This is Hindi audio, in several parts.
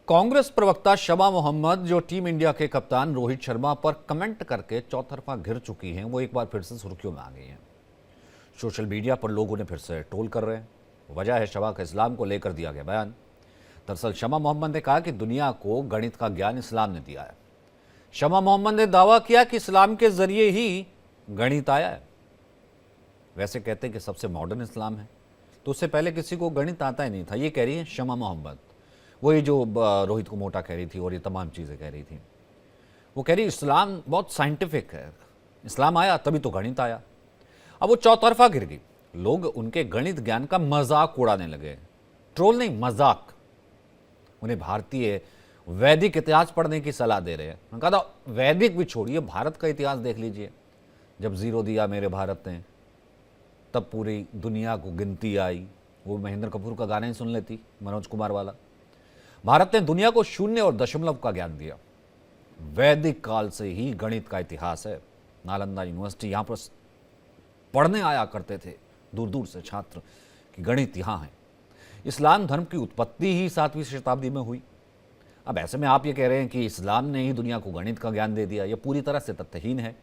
कांग्रेस प्रवक्ता शमा मोहम्मद, जो टीम इंडिया के कप्तान रोहित शर्मा पर कमेंट करके चौतरफा घिर चुकी हैं, वो एक बार फिर से सुर्खियों में आ गई हैं। सोशल मीडिया पर लोग उन्हें फिर से ट्रोल कर रहे हैं। वजह है शमा का इस्लाम को लेकर दिया गया बयान। दरअसल शमा मोहम्मद ने कहा कि दुनिया को गणित का ज्ञान इस्लाम ने दिया है। शमा मोहम्मद ने दावा किया कि इस्लाम के जरिए ही गणित आया है। वैसे कहते हैं कि सबसे मॉडर्न इस्लाम है, तो उससे पहले किसी को गणित आता ही नहीं था, ये कह रही है शमा मोहम्मद। वही जो रोहित को मोटा कह रही थी और ये तमाम चीज़ें कह रही थी। वो कह रही इस्लाम बहुत साइंटिफिक है, इस्लाम आया तभी तो गणित आया। अब वो चौतरफा गिर गई। लोग उनके गणित ज्ञान का मजाक उड़ाने लगे। ट्रोल नहीं, मजाक। उन्हें भारतीय वैदिक इतिहास पढ़ने की सलाह दे रहे हैं। उन्होंने कहा था वैदिक भी छोड़िए, भारत का इतिहास देख लीजिए। जब जीरो दिया मेरे भारत ने, तब पूरी दुनिया को गिनती आई। वो महेंद्र कपूर का गाना ही सुन लेती, मनोज कुमार वाला। भारत ने दुनिया को शून्य और दशमलव का ज्ञान दिया। वैदिक काल से ही गणित का इतिहास है। नालंदा यूनिवर्सिटी, यहां पर पढ़ने आया करते थे दूर दूर से छात्र कि गणित यहां है। इस्लाम धर्म की उत्पत्ति ही 7वीं शताब्दी में हुई। अब ऐसे में आप ये कह रहे हैं कि इस्लाम ने ही दुनिया को गणित का ज्ञान दे दिया, यह पूरी तरह से तथ्यहीन है।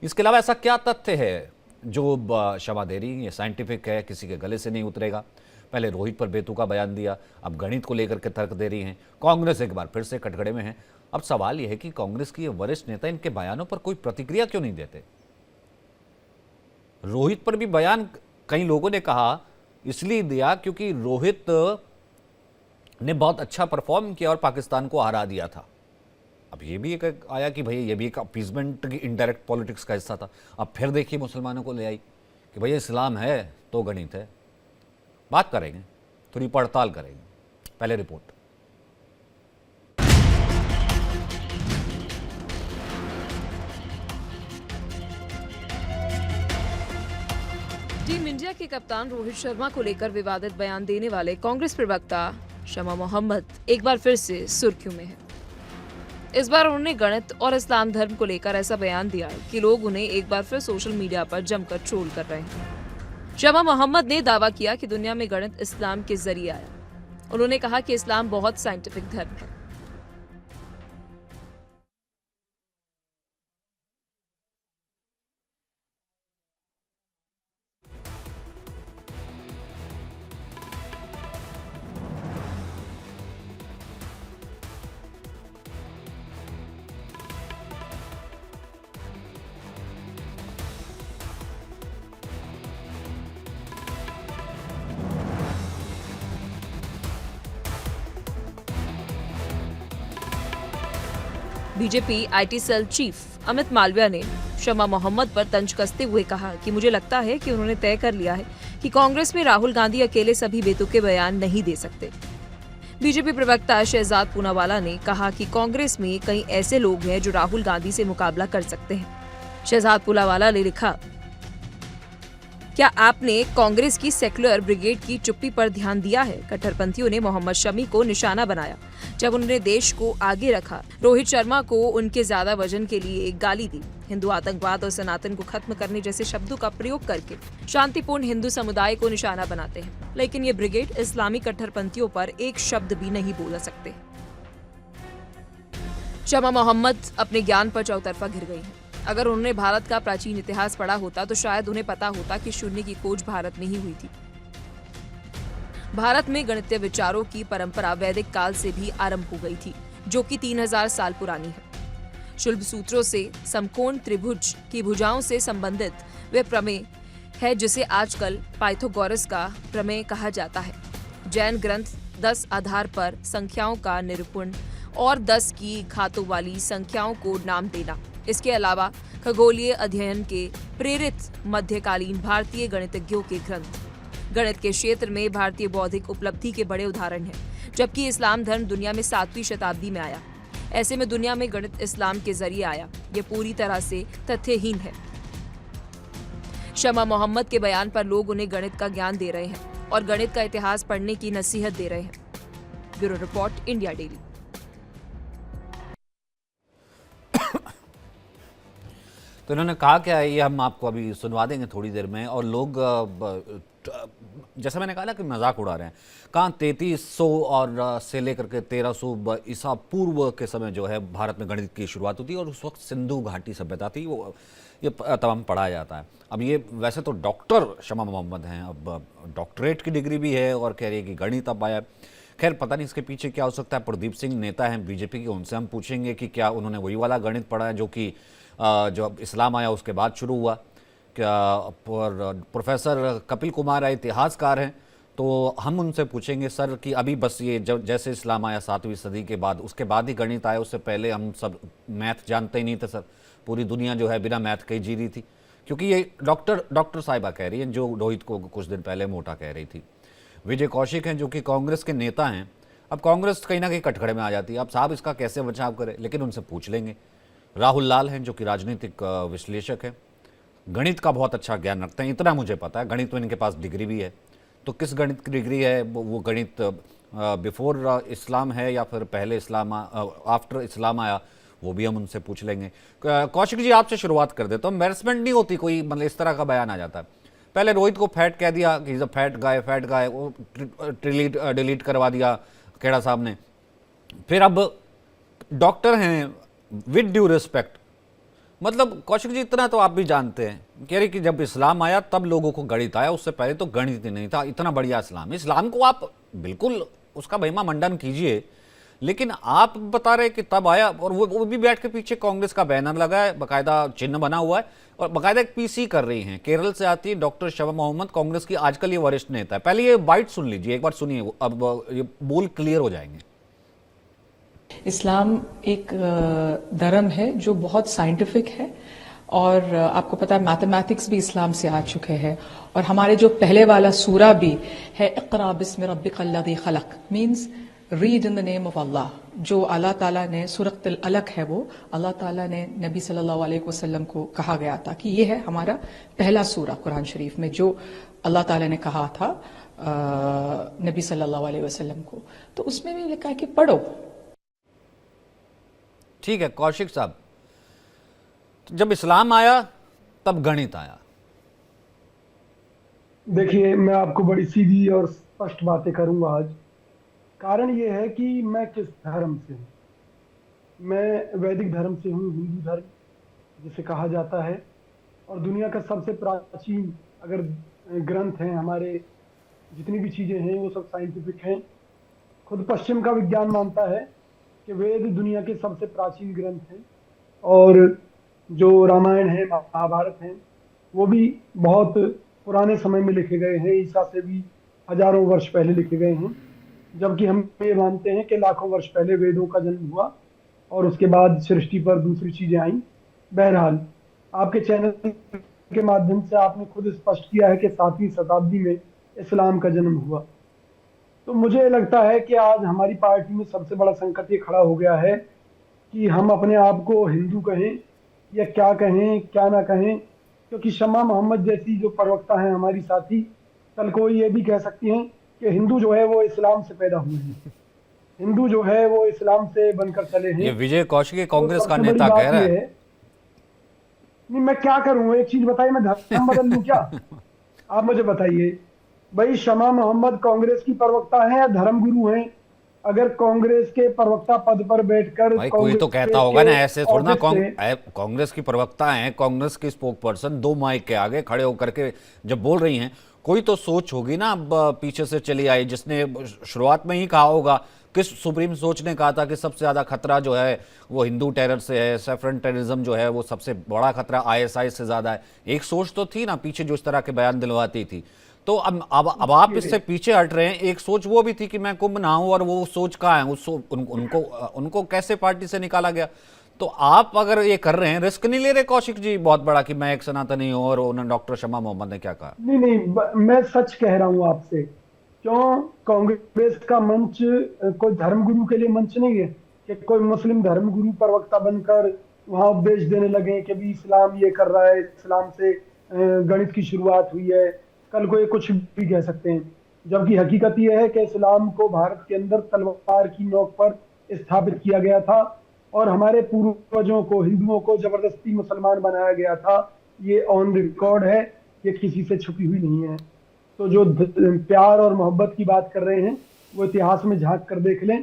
इसके अलावा ऐसा क्या तथ्य है जो शमा दे रही, ये साइंटिफिक है, किसी के गले से नहीं उतरेगा। पहले रोहित पर बेतुका बयान दिया, अब गणित को लेकर के तर्क दे रही हैं। कांग्रेस एक बार फिर से कटघरे में है। अब सवाल यह है कि कांग्रेस की ये वरिष्ठ नेता इनके बयानों पर कोई प्रतिक्रिया क्यों नहीं देते। रोहित पर भी बयान कई लोगों ने कहा इसलिए दिया क्योंकि रोहित ने बहुत अच्छा परफॉर्म किया और पाकिस्तान को हरा दिया था। अब ये भी एक आया कि भाई ये भी एक अपीजमेंट की इनडायरेक्ट पॉलिटिक्स का हिस्सा था। अब फिर देखिए मुसलमानों को ले आई कि भैया इस्लाम है तो गणित है। बात करेंगे, थोड़ी पड़ताल करेंगे। पहले रिपोर्ट। टीम इंडिया के कप्तान रोहित शर्मा को लेकर विवादित बयान देने वाले कांग्रेस प्रवक्ता शमा मोहम्मद एक बार फिर से सुर्खियों में है। इस बार उन्होंने गणित और इस्लाम धर्म को लेकर ऐसा बयान दिया कि लोग उन्हें एक बार फिर सोशल मीडिया पर जमकर ट्रोल कर रहे हैं। शमा मोहम्मद ने दावा किया कि दुनिया में गणित इस्लाम के जरिए आया। उन्होंने कहा कि इस्लाम बहुत साइंटिफिक धर्म है। BJP IT cell chief Amit Malviya ने शमा मोहम्मद पर तंज कसते हुए कहा कि मुझे लगता है कि उन्होंने तय कर लिया है कि कांग्रेस में राहुल गांधी अकेले सभी बेतुके बयान नहीं दे सकते। बीजेपी प्रवक्ता शहजाद पूनावाला ने कहा कि कांग्रेस में कई ऐसे लोग हैं जो राहुल गांधी से मुकाबला कर सकते हैं। शहजाद पूनावाला ने लिखा, क्या आपने कांग्रेस की सेक्युलर ब्रिगेड की चुप्पी पर ध्यान दिया है? कट्टरपंथियों ने मोहम्मद शमी को निशाना बनाया जब उन्होंने देश को आगे रखा। रोहित शर्मा को उनके ज्यादा वजन के लिए एक गाली दी। हिंदू आतंकवाद और सनातन को खत्म करने जैसे शब्दों का प्रयोग करके शांतिपूर्ण हिंदू समुदाय को निशाना बनाते हैं, लेकिन ये ब्रिगेड इस्लामी कट्टरपंथियों पर एक शब्द भी नहीं बोल सकते। शमा मोहम्मद अपने ज्ञान पर चौतरफा घिर गई हैं। अगर उन्होंने भारत का प्राचीन इतिहास पढ़ा होता तो शायद उन्हें पता होता कि शून्य की खोज भारत में ही हुई थी। भारत में गणितीय विचारों की परंपरा वैदिक काल से भी आरंभ हो गई थी, जो कि 3000 साल पुरानी है। शुल्ब सूत्रों से समकोण त्रिभुज की भुजाओं से संबंधित वे प्रमेय है जिसे आजकल पाइथागोरस का प्रमेय कहा जाता है। जैन ग्रंथ 10 आधार पर संख्याओं का निरूपण और 10 की घातों वाली संख्याओं को नाम देना। इसके अलावा खगोलीय अध्ययन के प्रेरित मध्यकालीन भारतीय गणितज्ञों के ग्रंथ गणित के क्षेत्र में भारतीय बौद्धिक उपलब्धि के बड़े उदाहरण हैं। जबकि इस्लाम धर्म दुनिया में 7वीं शताब्दी में आया। ऐसे में दुनिया में गणित इस्लाम के जरिए आया, ये पूरी तरह से तथ्यहीन है। शमा मोहम्मद के बयान पर लोग उन्हें गणित का ज्ञान दे रहे हैं और गणित का इतिहास पढ़ने की नसीहत दे रहे हैं। Bureau report, India daily. तो इन्होंने कहा क्या है, ये हम आपको अभी सुनवा देंगे थोड़ी देर में। और लोग जैसे मैंने कहा ना कि मजाक उड़ा रहे हैं, कहाँ 3300 और से लेकर के 1300 ईसा पूर्व के समय जो है भारत में गणित की शुरुआत होती है, और उस वक्त सिंधु घाटी सभ्यता थी, वो ये तमाम पढ़ाया जाता है। अब ये वैसे तो डॉक्टर शमा मोहम्मद हैं, अब डॉक्टरेट की डिग्री भी है और कह रही है कि गणित अब आया। खैर पता नहीं इसके पीछे क्या हो सकता है। प्रदीप सिंह नेता हैं बीजेपी के, उनसे हम पूछेंगे कि क्या उन्होंने वही वाला गणित पढ़ा है जो कि जो इस्लाम आया उसके बाद शुरू हुआ क्या। प्रोफेसर कपिल कुमार है, इतिहासकार हैं, तो हम उनसे पूछेंगे सर कि अभी बस ये जब जैसे इस्लाम आया 7वीं सदी के बाद, उसके बाद ही गणित आया, उससे पहले हम सब मैथ जानते ही नहीं थे सर। पूरी दुनिया जो है बिना मैथ के ही जी रही थी। क्योंकि ये डॉक्टर साहिबा कह रही हैं, जो रोहित को कुछ दिन पहले मोटा कह रही थी। विजय कौशिक हैं जो कि कांग्रेस के नेता हैं। अब कांग्रेस कहीं ना कहीं कटघरे में आ जाती है। अब साहब इसका कैसे बचाव करें, लेकिन उनसे पूछ लेंगे। राहुल लाल हैं जो कि राजनीतिक विश्लेषक हैं, गणित का बहुत अच्छा ज्ञान रखते हैं, इतना मुझे पता है। गणित में इनके पास डिग्री भी है। तो किस गणित की डिग्री है, वो गणित बिफोर इस्लाम है या फिर पहले इस्लाम आफ्टर इस्लाम आया, वो भी हम उनसे पूछ लेंगे। कौशिक जी आपसे शुरुआत कर देता हूँ। एम्बैरेसमेंट नहीं होती कोई, मतलब इस तरह का बयान आ जाता है। पहले रोहित को फैट कह दिया कि फैट गाय, वो डिलीट करवा दिया खेड़ा साहब ने। फिर अब डॉक्टर हैं, विद ड्यू रिस्पेक्ट, मतलब कौशिक जी इतना तो आप भी जानते हैं, कह रहे कि जब इस्लाम आया तब लोगों को गणित आया, उससे पहले तो गणित ही नहीं था। इतना बढ़िया इस्लाम को आप बिल्कुल उसका महिमा मंडन कीजिए, लेकिन आप बता रहे कि तब आया, और वो भी बैठ के पीछे कांग्रेस का बैनर लगा है, बाकायदा चिन्ह बना हुआ है, और बाकायदा एक पीसी कर रही हैं। केरल से आती है डॉक्टर शमा मोहम्मद, कांग्रेस की आजकल ये वरिष्ठ नेता है। पहले ये बाइट सुन लीजिए, एक बार सुनिए, अब ये बोल क्लियर हो जाएंगे। इस्लाम एक धर्म है जो बहुत साइंटिफिक है, और आपको पता है मैथमेटिक्स भी इस्लाम से आ चुके हैं। और हमारे जो पहले वाला सूरा भी है, इक़रा बिस्मि रब्बिकल्लज़ी खलक़, means read in the name of Allah. जो अल्लाह ताला ने सूरतुल अलक है, वो अल्लाह ताला ने नबी सल्लल्लाहु अलैहि वसल्लम को कहा गया था कि ये है हमारा पहला सूरा कुरान शरीफ में, जो अल्लाह ताला ने कहा था नबी सल्लल्लाहु अलैहि वसल्लम को। तो उसमें भी लिखा है कि पढ़ो। ठीक है कौशिक साहब, जब इस्लाम आया तब गणित आया। देखिए, मैं आपको बड़ी सीधी और स्पष्ट बातें करूंगा आज। कारण ये है कि मैं किस धर्म से हूँ। मैं वैदिक धर्म से हूँ, हिंदू धर्म जिसे कहा जाता है, और दुनिया का सबसे प्राचीन अगर ग्रंथ हैं हमारे, जितनी भी चीज़ें हैं वो सब साइंटिफिक हैं। खुद पश्चिम का विज्ञान मानता है कि वेद दुनिया के सबसे प्राचीन ग्रंथ हैं, और जो रामायण है, महाभारत हैं, वो भी बहुत पुराने समय में लिखे गए हैं, ईसा से भी हजारों वर्ष पहले लिखे गए हैं। जबकि हम ये मानते हैं कि लाखों वर्ष पहले वेदों का जन्म हुआ और उसके बाद सृष्टि पर दूसरी चीजें आई। बहरहाल, आपके चैनल के माध्यम से आपने खुद स्पष्ट किया है कि 7वीं शताब्दी में इस्लाम का जन्म हुआ। तो मुझे लगता है कि आज हमारी पार्टी में सबसे बड़ा संकट ये खड़ा हो गया है कि हम अपने आप को हिंदू कहें या क्या कहें, क्या ना कहें। क्योंकि शमा मोहम्मद जैसी जो प्रवक्ता हैं हमारी साथी, कल को ये भी कह सकती हैं कि हिंदू जो है वो इस्लाम से पैदा हुए हैं, हिंदू जो है वो इस्लाम से बनकर चले हैं। ये विजय कौशिक कांग्रेस तो का सबसे नेता बड़ी कह बात रहा ये है। नहीं, मैं क्या करूं, एक चीज बताइए, मैं धर्म बदल लूं क्या? आप मुझे बताइए भाई, शमा मोहम्मद कांग्रेस की प्रवक्ता हैं या धर्मगुरु हैं? अगर कांग्रेस के प्रवक्ता पद पर बैठकर भाई कोई तो कहता होगा ना, ऐसे थोड़ा ना। ऑफिस कांग्रेस की प्रवक्ता हैं, कांग्रेस की स्पोक पर्सन, 2 माइक के आगे खड़े होकर के जब बोल रही हैं, कोई तो सोच होगी ना। अब पीछे से चली आई, जिसने शुरुआत में ही कहा होगा, किस सुप्रीम सोच ने कहा था कि सबसे ज्यादा खतरा जो है वो हिंदू टेरर से है, सैफरन टेररिज्म जो है वो सबसे बड़ा खतरा ISI से ज्यादा है। एक सोच तो थी ना पीछे जो इस तरह के बयान दिलवाती थी। तो अब आप इससे पीछे हट रहे हैं। एक सोच वो भी थी कि मैं कुंभ नहाऊं, और वो सोच कहाँ है? उनको कैसे पार्टी से निकाला गया? तो आप अगर ये कर रहे हैं, रिस्क नहीं ले रहे कौशिक जी बहुत बड़ा कि मैं एक सनातनी हूं? और उन्होंने डॉक्टर शमा मोहम्मद ने क्या कहा? नहीं, मैं सच कह रहा हूं आपसे। क्यों? कांग्रेस का मंच कोई धर्मगुरु के लिए मंच नहीं है कि कोई मुस्लिम धर्मगुरु प्रवक्ता बनकर वहां उपदेश देने लगे कि भी इस्लाम ये कर रहा है, इस्लाम से गणित की शुरुआत हुई है। कल को ये कुछ भी कह सकते हैं, जबकि हकीकत यह है कि इस्लाम को भारत के अंदर तलवार की नोक पर स्थापित किया गया था। और हमारे पूर्वजों को, हिंदुओं को जबरदस्ती मुसलमान बनाया गया था। ये ऑन रिकॉर्ड है, ये किसी से छुपी हुई नहीं है। तो जो प्यार और मोहब्बत की बात कर रहे हैं वो इतिहास में झांक कर देख लें।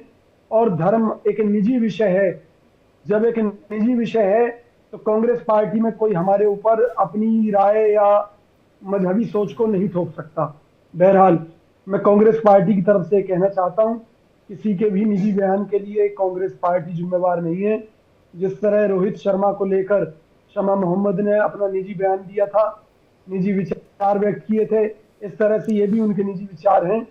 और धर्म एक निजी विषय है। जब एक निजी विषय है तो कांग्रेस पार्टी में कोई हमारे ऊपर अपनी राय या मजहबी सोच को नहीं थोप सकता। बहरहाल मैं कांग्रेस पार्टी की तरफ से कहना चाहता हूं, किसी के भी निजी बयान के लिए कांग्रेस पार्टी जिम्मेवार नहीं है। जिस तरह रोहित शर्मा को लेकर शमा मोहम्मद ने अपना निजी बयान दिया था, निजी विचार व्यक्त किए थे, इस तरह से ये भी उनके निजी विचार हैं।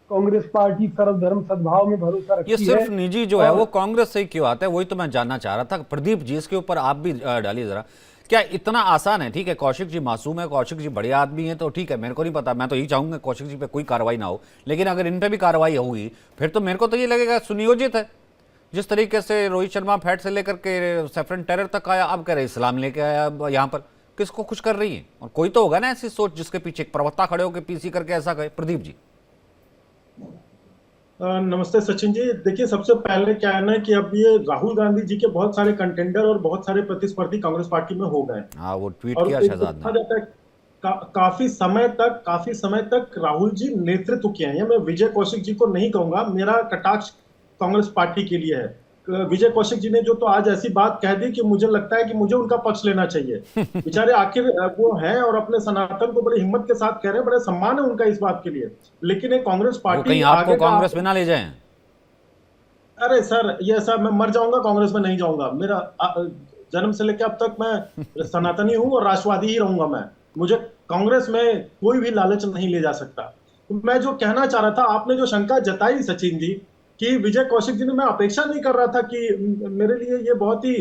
कांग्रेस पार्टी सर्वधर्म सद्भाव में भरोसा ये रखती है। सिर्फ निजी जो है और वो कांग्रेस से ही क्यों आता है, वही तो मैं जानना चाह रहा था। प्रदीप जी, इसके ऊपर आप भी डालिए जरा। क्या इतना आसान है? ठीक है, कौशिक जी मासूम है, कौशिक जी बढ़िया आदमी है, तो ठीक है, मेरे को नहीं पता, मैं तो यही चाहूंगा कौशिक जी पे कोई कार्रवाई ना हो। लेकिन अगर इन पे भी कार्रवाई होगी फिर तो मेरे को तो ये लगेगा सुनियोजित है। जिस तरीके से रोहित शर्मा फैट से लेकर के सेफरन टेरर तक आया, अब कह रहे इस्लाम लेके आया अब यहाँ पर, किसको खुश कर रही है? और कोई तो होगा ना ऐसी सोच जिसके पीछे एक प्रवक्ता खड़े होकर पीसी करके ऐसा कहे। प्रदीप जी। नमस्ते सचिन जी। देखिए, सबसे पहले क्या है ना कि अब ये राहुल गांधी जी के बहुत सारे कंटेंडर और बहुत सारे प्रतिस्पर्धी कांग्रेस पार्टी में हो गए। हाँ, वो ट्वीट और किया एक शहजाद देखा ने। जाता है काफी समय तक राहुल जी नेतृत्व किए हैं। मैं विजय कौशिक जी को नहीं कहूंगा, मेरा कटाक्ष कांग्रेस पार्टी के लिए है। विजय कौशिक जी ने जो तो आज ऐसी बात कह दी कि मुझे लगता है कि मुझे उनका पक्ष लेना चाहिए। बेचारे आखिर वो हैं और अपने सनातन को बड़ी हिम्मत के साथ कह रहे हैं, बड़े सम्मान है उनका इस बात के लिए। लेकिन एक कांग्रेस वो पार्टी कहीं आपको आगे का, कांग्रेस में ना ले जाएं। अरे सर, ये सर मैं मर जाऊंगा कांग्रेस में नहीं जाऊंगा। मेरा जन्म से लेकर अब तक मैं सनातनी हूं और राष्ट्रवादी ही रहूंगा। मैं मुझे कांग्रेस में कोई भी लालच नहीं ले जा सकता। तो मैं जो कहना चाह रहा था, आपने जो शंका जताई सचिन जी कि विजय कौशिक जी ने, मैं अपेक्षा नहीं कर रहा था कि मेरे लिए ये बहुत ही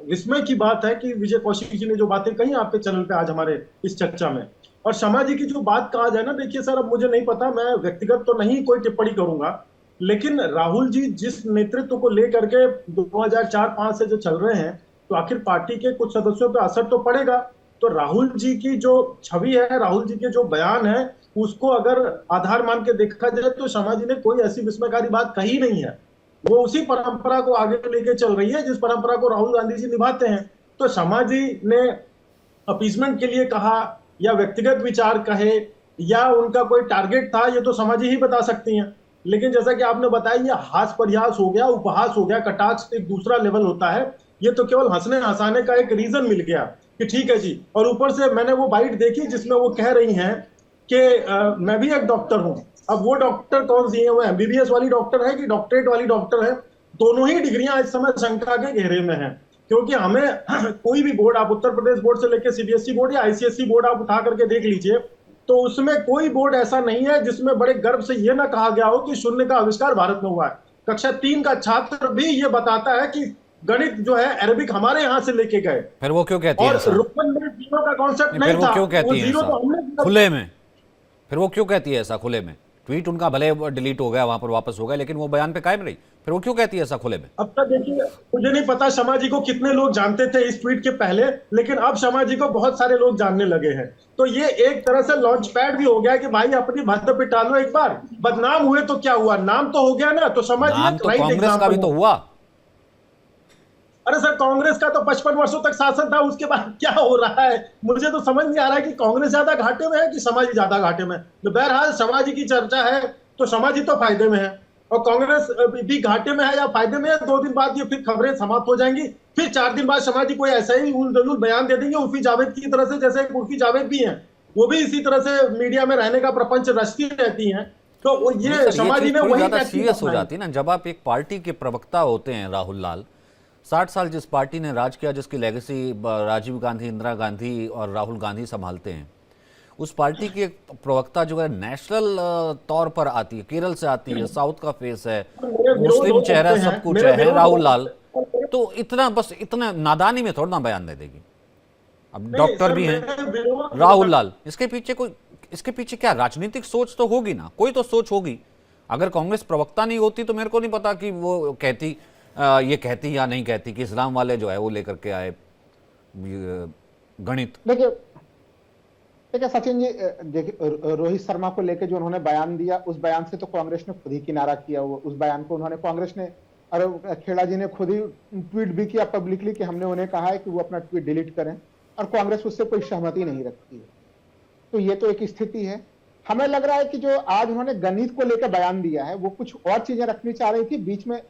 विस्मय की बात है कि विजय कौशिक जी ने जो बातें कही आपके चैनल पे आज हमारे इस चर्चा में, और शमा जी की जो बात कहा जाए ना, देखिए सर, अब मुझे नहीं पता, मैं व्यक्तिगत तो नहीं कोई टिप्पणी करूंगा, लेकिन राहुल जी जिस नेतृत्व को लेकर के 2004-5 से जो चल रहे हैं, तो आखिर पार्टी के कुछ सदस्यों पर असर तो पड़ेगा। तो राहुल जी की जो छवि है, राहुल जी के जो बयान है, उसको अगर आधार मान के देखा जाए तो शमा जी ने कोई ऐसी विस्मयकारी बात कही नहीं है। वो उसी परंपरा को आगे लेके चल रही है जिस परंपरा को राहुल गांधी जी निभाते हैं। तो शमा जी ने अपीजमेंट के लिए कहा या व्यक्तिगत विचार कहे या उनका कोई टारगेट था, ये तो शमा जी ही बता सकती हैं। लेकिन जैसा कि आपने बताया, ये हास परिहास हो गया, उपहास हो गया, कटाक्ष एक दूसरा लेवल होता है। ये तो केवल हंसने हंसाने का एक रीजन मिल गया कि ठीक है जी। और ऊपर से मैंने वो बाइट देखी जिसमें वो कह रही हैं कि मैं भी एक डॉक्टर हूं। अब वो डॉक्टर कौन सी है? वो एमबीबीएस वाली डॉक्टर है कि डॉक्टरेट वाली डॉक्टर है? दोनों ही डिग्रियां इस समय शंका के घेरे में है। क्योंकि हमें कोई भी बोर्ड, आप उत्तर प्रदेश बोर्ड से लेकर सीबीएसई बोर्ड या आईसीएसई बोर्ड आप उठा करके देख लीजिए, तो उसमें कोई बोर्ड ऐसा नहीं है जिसमें बड़े गर्व से यह ना कहा गया हो कि शून्य का आविष्कार भारत में हुआ है। कक्षा 3 का छात्र भी ये बताता है कि गणित जो है अरबिक हमारे यहां से लेके गए। फिर वो क्यों कहती है और ऐसा? रुकन में जीरो का कॉन्सेप्ट फिर नहीं वो था, क्यों कहती है जीरो ऐसा तो हमने खुले में? फिर वो क्यों कहती है ऐसा खुले में? ट्वीट उनका भले डिलीट हो गया, वहां पर वापस हो गया, लेकिन वो बयान पे कायम रही। फिर वो क्यों कहती है ऐसा खुले में? अब तक देखिए, मुझे नहीं पता शमा जी को कितने लोग जानते थे इस ट्वीट के पहले, लेकिन अब शमा जी को बहुत सारे लोग जानने लगे हैं। तो ये एक तरह से लॉन्च पैड भी हो गया कि भाई अपनी बात पिटा लो एक बार। बदनाम हुए तो क्या हुआ, नाम तो हो गया ना। तो शमा जी नाम तो राइट कांग्रेस का एग्जाम्पल भी तो है। हुआ। अरे सर, कांग्रेस का तो 55 वर्षों तक शासन था, उसके बाद क्या हो रहा है? मुझे तो समझ नहीं आ रहा है कि कांग्रेस ज्यादा घाटे में है कि शमा जी ज्यादा घाटे में। तो बहरहाल शमा जी की चर्चा है तो शमा जी तो फायदे में है और कांग्रेस भी घाटे में है या फायदे में है। 2 दिन बाद ये फिर खबरें समाप्त हो जाएंगी। फिर 4 दिन बाद शमा जी कोई ऐसा ही उल दलूल बयान दे देंगे उर्फी जावेद की तरह से, जैसे उर्फी जावेद भी हैं, वो भी इसी तरह से मीडिया में रहने का प्रपंच रचती रहती हैं। तो वो नहीं ये सर, शमा जी ने थोड़ी वही ज्यादा टैक्टिक सीरियस हो अपनाई। जाती है ना जब आप एक पार्टी के प्रवक्ता होते हैं। राहुल लाल, 60 साल जिस पार्टी ने राज किया, जिसकी लेगेसी राजीव गांधी, इंदिरा गांधी और राहुल गांधी संभालते हैं, उस पार्टी की एक प्रवक्ता जो है नेशनल तौर पर आती है, केरल से आती है, साउथ का फेस है, मुस्लिम चेहरा, सब कुछ है राहुल लाल, तो इतना बस इतना नादानी में थोड़ा ना बयान दे देगी। अब डॉक्टर भी हैं राहुल लाल, इसके पीछे क्या राजनीतिक सोच तो होगी ना, कोई तो सोच होगी। अगर कांग्रेस प्रवक्ता नहीं होती तो मेरे को नहीं पता कि वो ये कहती या नहीं कहती कि इस्लाम वाले जो है वो लेकर के आए गणित। देखिए सचिन जी, देखिए रोहित शर्मा को लेकर जो उन्होंने बयान दिया, उस बयान से तो कांग्रेस ने खुद ही किनारा किया। उस बयान को उन्होंने, कांग्रेस ने और खेड़ा जी ने खुद ही ट्वीट भी किया पब्लिकली कि हमने उन्हें कहा है कि वो अपना ट्वीट डिलीट करें, और कांग्रेस उससे कोई सहमति नहीं रखती है। तो ये तो एक स्थिति है। हमें लग रहा है कि जो आज उन्होंने गणित को लेकर बयान दिया है, वो कुछ और चीजें रखनी चाह रही थी बीच में,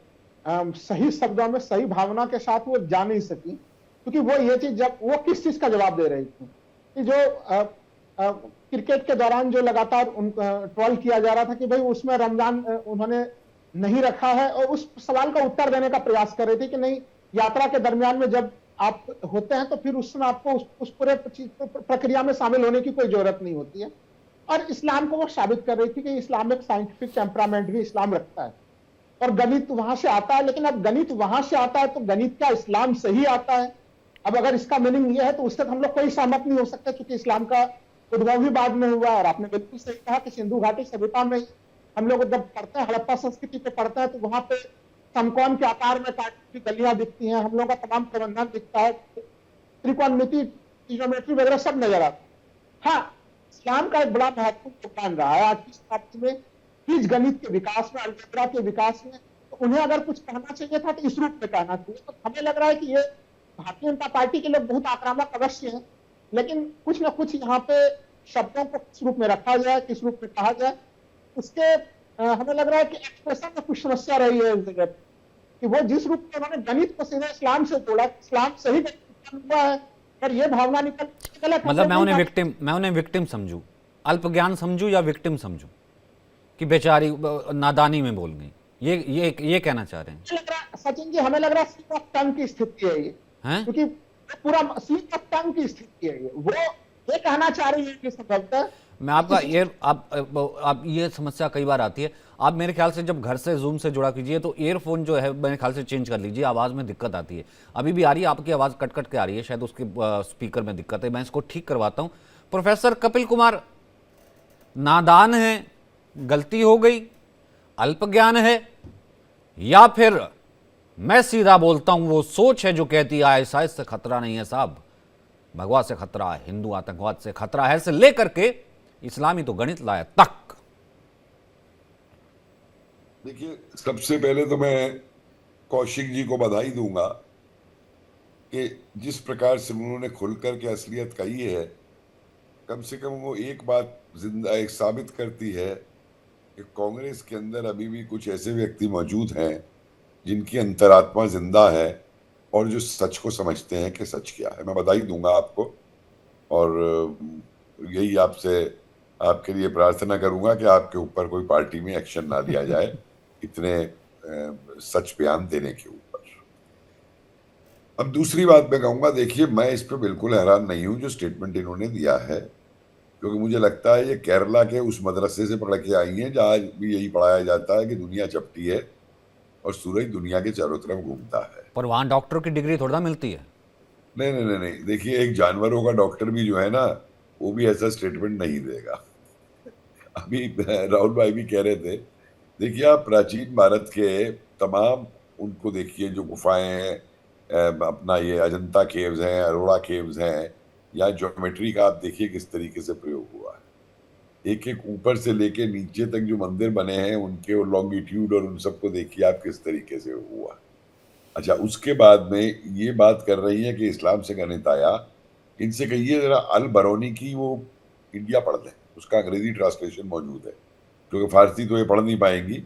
सही शब्दों में सही भावना के साथ वो जा नहीं सकी, क्योंकि वो ये चीज, जब वो किस चीज का जवाब दे रही थी कि जो क्रिकेट के दौरान जो लगातार ट्रोल किया जा रहा था कि भाई उसमें रमजान उन्होंने नहीं रखा है, और उस सवाल का उत्तर देने का प्रयास कर रहे थे कि नहीं, यात्रा के दरमियान में जब आप होते हैं तो फिर उस समय आपको उस पूरे प्रक्रिया में शामिल होने की कोई जरूरत नहीं होती है। और इस्लाम को वो साबित कर रही थी कि इस्लाम एक साइंटिफिक टेम्परामेंट भी इस्लाम रखता है, और गणित वहां से आता है। लेकिन अब गणित वहां से आता है तो गणित क्या इस्लाम से ही आता है? अब अगर इसका मीनिंग ये है तो उससे हम लोग कोई सहमत नहीं हो सकते, क्योंकि इस्लाम का उद्भव भी बाद में हुआ है। और आपने बिल्कुल सही कहा कि सिंधु घाटी सभ्यता में हम लोग जब पढ़ते हैं, हड़प्पा संस्कृति पे पढ़ते हैं, तो वहां पे समकोण के आकार में काटी गलियां दिखती हैं, हम लोग का तमाम प्रबंधन दिखता है, त्रिकोणमिति, ज्योमेट्री वगैरह सब नजर आता है। हाँ, इस्लाम का एक बड़ा महत्वपूर्ण योगदान रहा है आज की शताब्दी में बीज गणित के विकास में, अलजेब्रा के विकास में। तो उन्हें अगर कुछ कहना चाहिए था तो इस रूप में कहना चाहिए। तो हमें लग रहा है कि ये भारतीय जनता पार्टी के लिए बहुत आक्रामक अवश्य है, लेकिन कुछ ना कुछ यहाँ पे शब्दों को किस रूप में रखा जाए, किस रूप में कहा जाए, उसके हमें लग रहा है कि एक्सप्रेशन में कुछ समस्या रही है इस जगह कि वो जिस रूप में उन्होंने गणित को सीधे इस्लाम से जोड़ा, इस्लाम से ही गणित हुआ है, और ये भावना निकल गलत। मतलब मैं उन्हें विक्टिम समझूं, अल्प ज्ञान समझूं या विक्टिम समझूं कि बेचारी नादानी में बोल गई, ये कहना चाह रहे हैं? लग रहा सचिन जी, हमें लग रहा है स्लिप ऑफ टंग की स्थिति है ये, क्योंकि पूरा स्लिप ऑफ टंग की स्थिति है ये। वो ये कहना चाह रही है कि संभवतः मैं आपका आप ये समस्या कई बार आती है। आप मेरे ख्याल से जब घर से जूम से जुड़ा कीजिए तो ईयरफोन जो है मेरे ख्याल से चेंज कर लीजिए, आवाज़ में दिक्कत आती है। अभी भी आ रही है आपकी आवाज़, कट कट के आ रही है, शायद उसके स्पीकर में दिक्कत है। मैं इसको ठीक करवाता हूँ। प्रोफेसर कपिल कुमार, नादान है, गलती हो गई, अल्प ज्ञान है, या फिर मैं सीधा बोलता हूं वो सोच है जो कहती है आईएसआईएस से खतरा नहीं है साहब, भगवा से खतरा है, हिंदू आतंकवाद से खतरा है, से लेकर के इस्लामी तो गणित लाया तक? देखिए, सबसे पहले तो मैं कौशिक जी को बधाई दूंगा कि जिस प्रकार से उन्होंने खुलकर के असलियत कही है, कम से कम वो एक बात जिंदा एक साबित करती है कि कांग्रेस के अंदर अभी भी कुछ ऐसे व्यक्ति मौजूद हैं जिनकी अंतरात्मा जिंदा है और जो सच को समझते हैं कि सच क्या है। मैं बधाई दूंगा आपको, और यही आपसे आपके लिए प्रार्थना करूंगा कि आपके ऊपर कोई पार्टी में एक्शन ना लिया जाए इतने सच बयान देने के ऊपर। अब दूसरी बात मैं कहूंगा, देखिए, मैं इस पर बिल्कुल हैरान नहीं हूं जो स्टेटमेंट इन्होंने दिया है, क्योंकि मुझे लगता है ये केरला के उस मदरसे से पढ़ के आई हैं जहाँ भी यही पढ़ाया जाता है कि दुनिया चपटी है और सूरज दुनिया के चारों तरफ घूमता है। पर वहां डॉक्टर की डिग्री थोड़ा मिलती है। नहीं नहीं नहीं नहीं, देखिए, एक जानवरों का डॉक्टर भी जो है ना, वो भी ऐसा स्टेटमेंट नहीं देगा। अभी राहुल भाई भी कह रहे थे, देखिए, आप प्राचीन भारत के तमाम उनको देखिए, जो गुफाएं हैं, अपना ये अजंता केव्स हैं, अरोड़ा केव्स हैं, या ज्योमेट्री का आप देखिए किस तरीके से प्रयोग हुआ है। एक एक ऊपर से लेके नीचे तक जो मंदिर बने हैं उनके लॉन्गिट्यूड और उन सबको देखिए आप किस तरीके से हुआ। अच्छा, उसके बाद में ये बात कर रही है कि इस्लाम से गणित आया। इनसे कहिए जरा अल बरौनी की वो इंडिया पढ़ लें, उसका अंग्रेजी ट्रांसलेशन मौजूद है, क्योंकि फारसी तो ये पढ़ नहीं पाएंगी।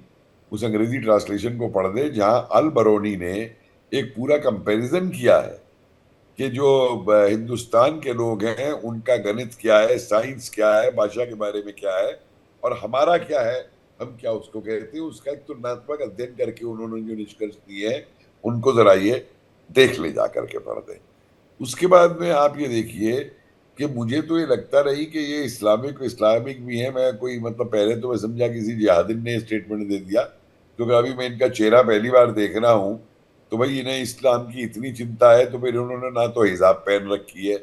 उस अंग्रेजी ट्रांसलेशन को पढ़ दे जहाँ अल बरौनी ने एक पूरा कंपैरिजन किया है कि जो हिंदुस्तान के लोग हैं उनका गणित क्या है, साइंस क्या है, भाषा के बारे में क्या है, और हमारा क्या है, हम क्या उसको कहते हैं। उसका एक तुलनात्मक अध्ययन करके उन्होंने जो निष्कर्ष दिए हैं उनको जरा ये देख ले जा करके पढ़ दें। उसके बाद में आप ये देखिए कि मुझे तो ये लगता रही कि ये इस्लामिक भी है। मैं कोई मतलब पहले तो मैं समझा किसी जिहादिन ने स्टेटमेंट दे दिया, क्योंकि अभी मैं इनका चेहरा पहली बार देख रहा हूँ, तो भाई इन्हें इस्लाम की इतनी चिंता है तो फिर उन्होंने ना तो हिजाब पहन रखी है,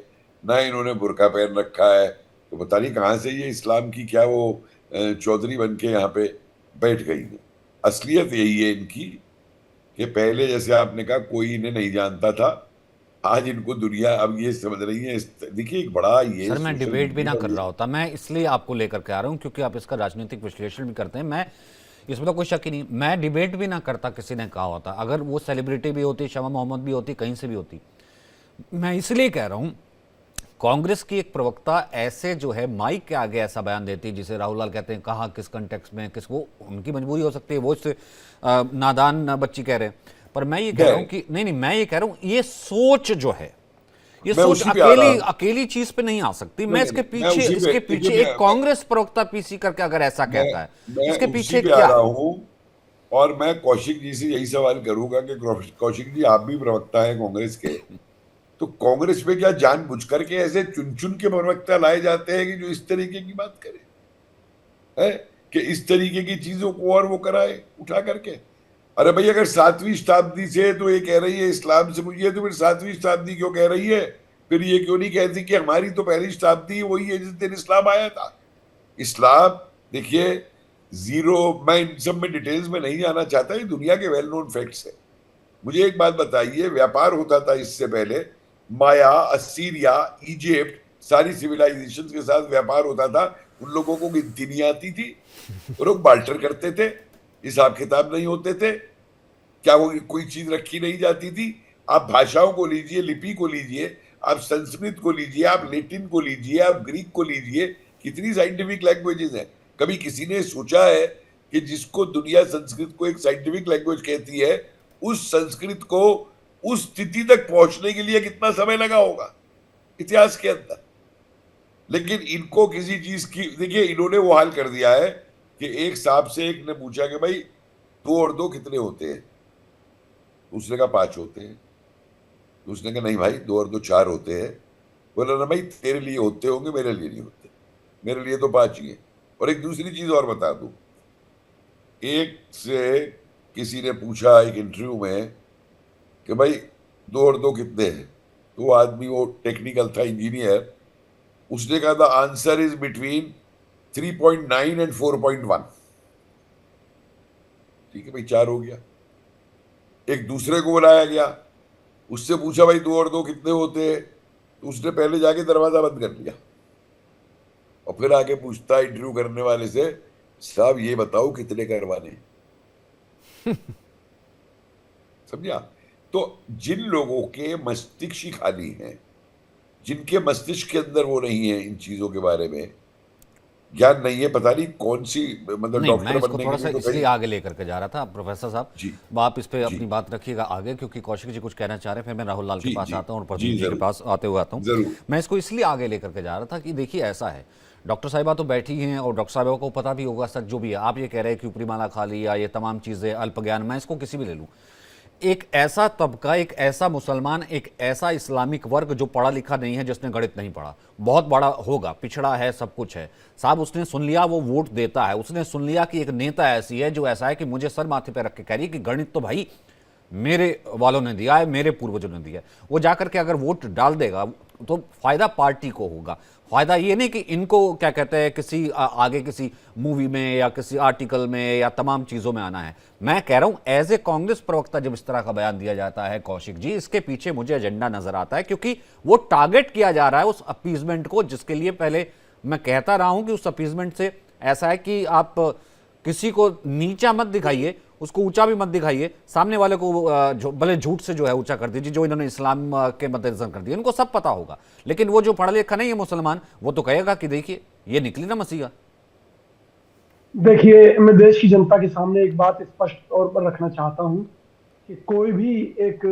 ना इन्होंने बुर्का पहन रखा है, तो पता नहीं कहाँ से ये इस्लाम की क्या वो चौधरी बन के यहाँ पे बैठ गई है। असलियत यही है इनकी कि पहले जैसे आपने कहा कोई इन्हें नहीं जानता था, आज इनको दुनिया अब ये समझ रही है। देखिए, एक बड़ा ये सर, मैं डिबेट भी ना कर रहा होता, मैं इसलिए आपको लेकर के आ रहा हूँ क्योंकि आप इसका राजनीतिक विश्लेषण भी करते हैं। मैं इसमें तो कोई शक ही नहीं। मैं डिबेट भी ना करता, किसी ने कहा होता, अगर वो सेलिब्रिटी भी होती, शमा मोहम्मद भी होती, कहीं से भी होती। मैं इसलिए कह रहा हूं, कांग्रेस की एक प्रवक्ता ऐसे जो है माइक के आगे ऐसा बयान देती, जिसे राहुल लाल कहते हैं, कहा किस कंटेक्स्ट में, किसको, उनकी मजबूरी हो सकती है, वो इससे नादान बच्ची कह रहे हैं। पर मैं ये कह रहा हूं कि नहीं, मैं ये कह रहा हूं, ये सोच जो है, ये मैं सोच उसी पे आ रहा हूं। अकेली चीज पे नहीं आ सकती। मैं नहीं, इसके मैं पीछे उसी पे- इसके पीछे देखिए, एक कांग्रेस प्रवक्ता पीसी करके अगर ऐसा कहता है, मैं इसके उसी पीछे पे आ क्या? रहा हूं। और मैं कौशिक जी से यही सवाल करूंगा कि कौशिक जी, आप भी प्रवक्ता हैं कांग्रेस के, तो कांग्रेस में क्या जानबूझ करके ऐसे चुन चुन के प्रवक्ता लाए जाते हैं कि जो इस तरीके की बात करे, है कि इस तरीके की चीजों को और वो कराए उठा करके? अरे भाई, अगर 7वीं शताब्दी से तो ये कह रही है इस्लाम से मुझे, तो फिर 7वीं शताब्दी क्यों कह रही है? फिर ये क्यों नहीं कहती कि हमारी तो पहली शताब्दी वही है जिस दिन इस्लाम आया था? इस्लाम, देखिए, मैं इन सब में डिटेल्स में नहीं जाना चाहता, ये दुनिया के वेल नोन फैक्ट्स है। मुझे एक बात बताइए, व्यापार होता था इससे पहले, माया, असीरिया, इजिप्ट, सारी सिविलाइजेशन के साथ व्यापार होता था। उन लोगों को गिनती नहीं आती थी, वो लोग बाल्टर करते थे, हिसाब किताब नहीं होते थे, क्या वो कोई चीज रखी नहीं जाती थी? आप भाषाओं को लीजिए, लिपि को लीजिए, आप संस्कृत को लीजिए, आप लैटिन को लीजिए, आप ग्रीक को लीजिए, कितनी साइंटिफिक लैंग्वेजेस हैं। कभी किसी ने सोचा है कि जिसको दुनिया संस्कृत को एक साइंटिफिक लैंग्वेज कहती है, उस संस्कृत को उस स्थिति तक पहुंचने के लिए कितना समय लगा होगा इतिहास के अंदर? लेकिन इनको किसी चीज की, देखिए, इन्होंने वो हाल कर दिया है कि एक साहब से एक ने पूछा कि भाई 2 और 2 कितने होते हैं? उसने कहा 5 होते हैं। उसने कहा नहीं भाई, 2 और 2 4 होते हैं। बोला ना भाई, तेरे लिए होते होंगे, मेरे लिए नहीं होते, मेरे लिए तो 5 ही है। और एक दूसरी चीज और बता दूं, एक से किसी ने पूछा एक इंटरव्यू में कि भाई 2 और 2 कितने हैं, तो वो आदमी, वो टेक्निकल था, इंजीनियर, उसने कहा था आंसर इज बिटवीन 3.9 एंड 4.1। ठीक है भाई, 4 हो गया। एक दूसरे को बुलाया गया, उससे पूछा भाई 2 और 2 कितने होते हैं, तो उसने पहले जाके दरवाजा बंद कर लिया और फिर आके पूछता इंटरव्यू करने वाले से, साहब ये बताओ कितने करवाने? समझा? तो जिन लोगों के मस्तिष्क ही खाली हैं, जिनके मस्तिष्क के अंदर वो नहीं है, इन चीजों के बारे में ज्ञान नहीं है, पता नहीं कौन सी, मतलब नहीं, मैं डॉक्टर इसको बनने थोड़ा के सा लिए तो इसलिए कहीं। आगे लेकर के जा रहा था प्रोफेसर साहब, जी आप इस पे जी अपनी बात रखिएगा आगे, क्योंकि कौशिक जी कुछ कहना चाह रहे हैं, फिर मैं राहुल लाल के जी पास जी आता हूँ और जी, प्रदीप जी के जरूर पास आते हुए आता हूँ। जरूर। मैं इसको इसलिए आगे लेकर के जा रहा था कि देखिए ऐसा है, डॉक्टर साहिबा तो बैठी हैं और डॉक्टर साहिबा को पता भी होगा सच जो भी है। आप ये कह रहे हैं कि ऊपरी माला खा ली या ये तमाम चीज़ें, अल्प ज्ञान, मैं इसको किसी भी ले लूँ, एक ऐसा तबका, एक ऐसा मुसलमान, एक ऐसा इस्लामिक वर्ग जो पढ़ा लिखा नहीं है, जिसने गणित नहीं पढ़ा, बहुत बड़ा होगा, पिछड़ा है, सब कुछ है साहब, उसने सुन लिया, वो वोट देता है, उसने सुन लिया कि एक नेता ऐसी है जो ऐसा है कि मुझे सर माथे पे रख के कह रही है कि गणित तो भाई मेरे वालों ने दिया है, मेरे पूर्वजों ने दिया है। वो जाकर के अगर वोट डाल देगा तो फायदा पार्टी को होगा, फायदा ये नहीं कि इनको क्या कहते हैं किसी आगे किसी मूवी में या किसी आर्टिकल में या तमाम चीज़ों में आना है। मैं कह रहा हूं एज ए कांग्रेस प्रवक्ता जब इस तरह का बयान दिया जाता है कौशिक जी, इसके पीछे मुझे एजेंडा नजर आता है, क्योंकि वो टारगेट किया जा रहा है उस अपीजमेंट को, जिसके लिए पहले मैं कहता रहा हूं कि उस अपीजमेंट से ऐसा है कि आप किसी को नीचा मत दिखाइए, उसको ऊंचा भी मत दिखाइए, सामने वाले को भले झूठ से जो है ऊंचा कर दीजिए, जो इन्होंने इस्लाम के मद्देनजर कर दिया, इनको सब पता होगा। लेकिन वो जो पढ़ा लिखा नहीं है मुसलमान, वो तो कहेगा कि देखिए ये निकली ना मसीहा। देखिए, मैं देश की जनता के सामने एक बात स्पष्ट तौर पर रखना चाहता हूं कि कोई भी एक,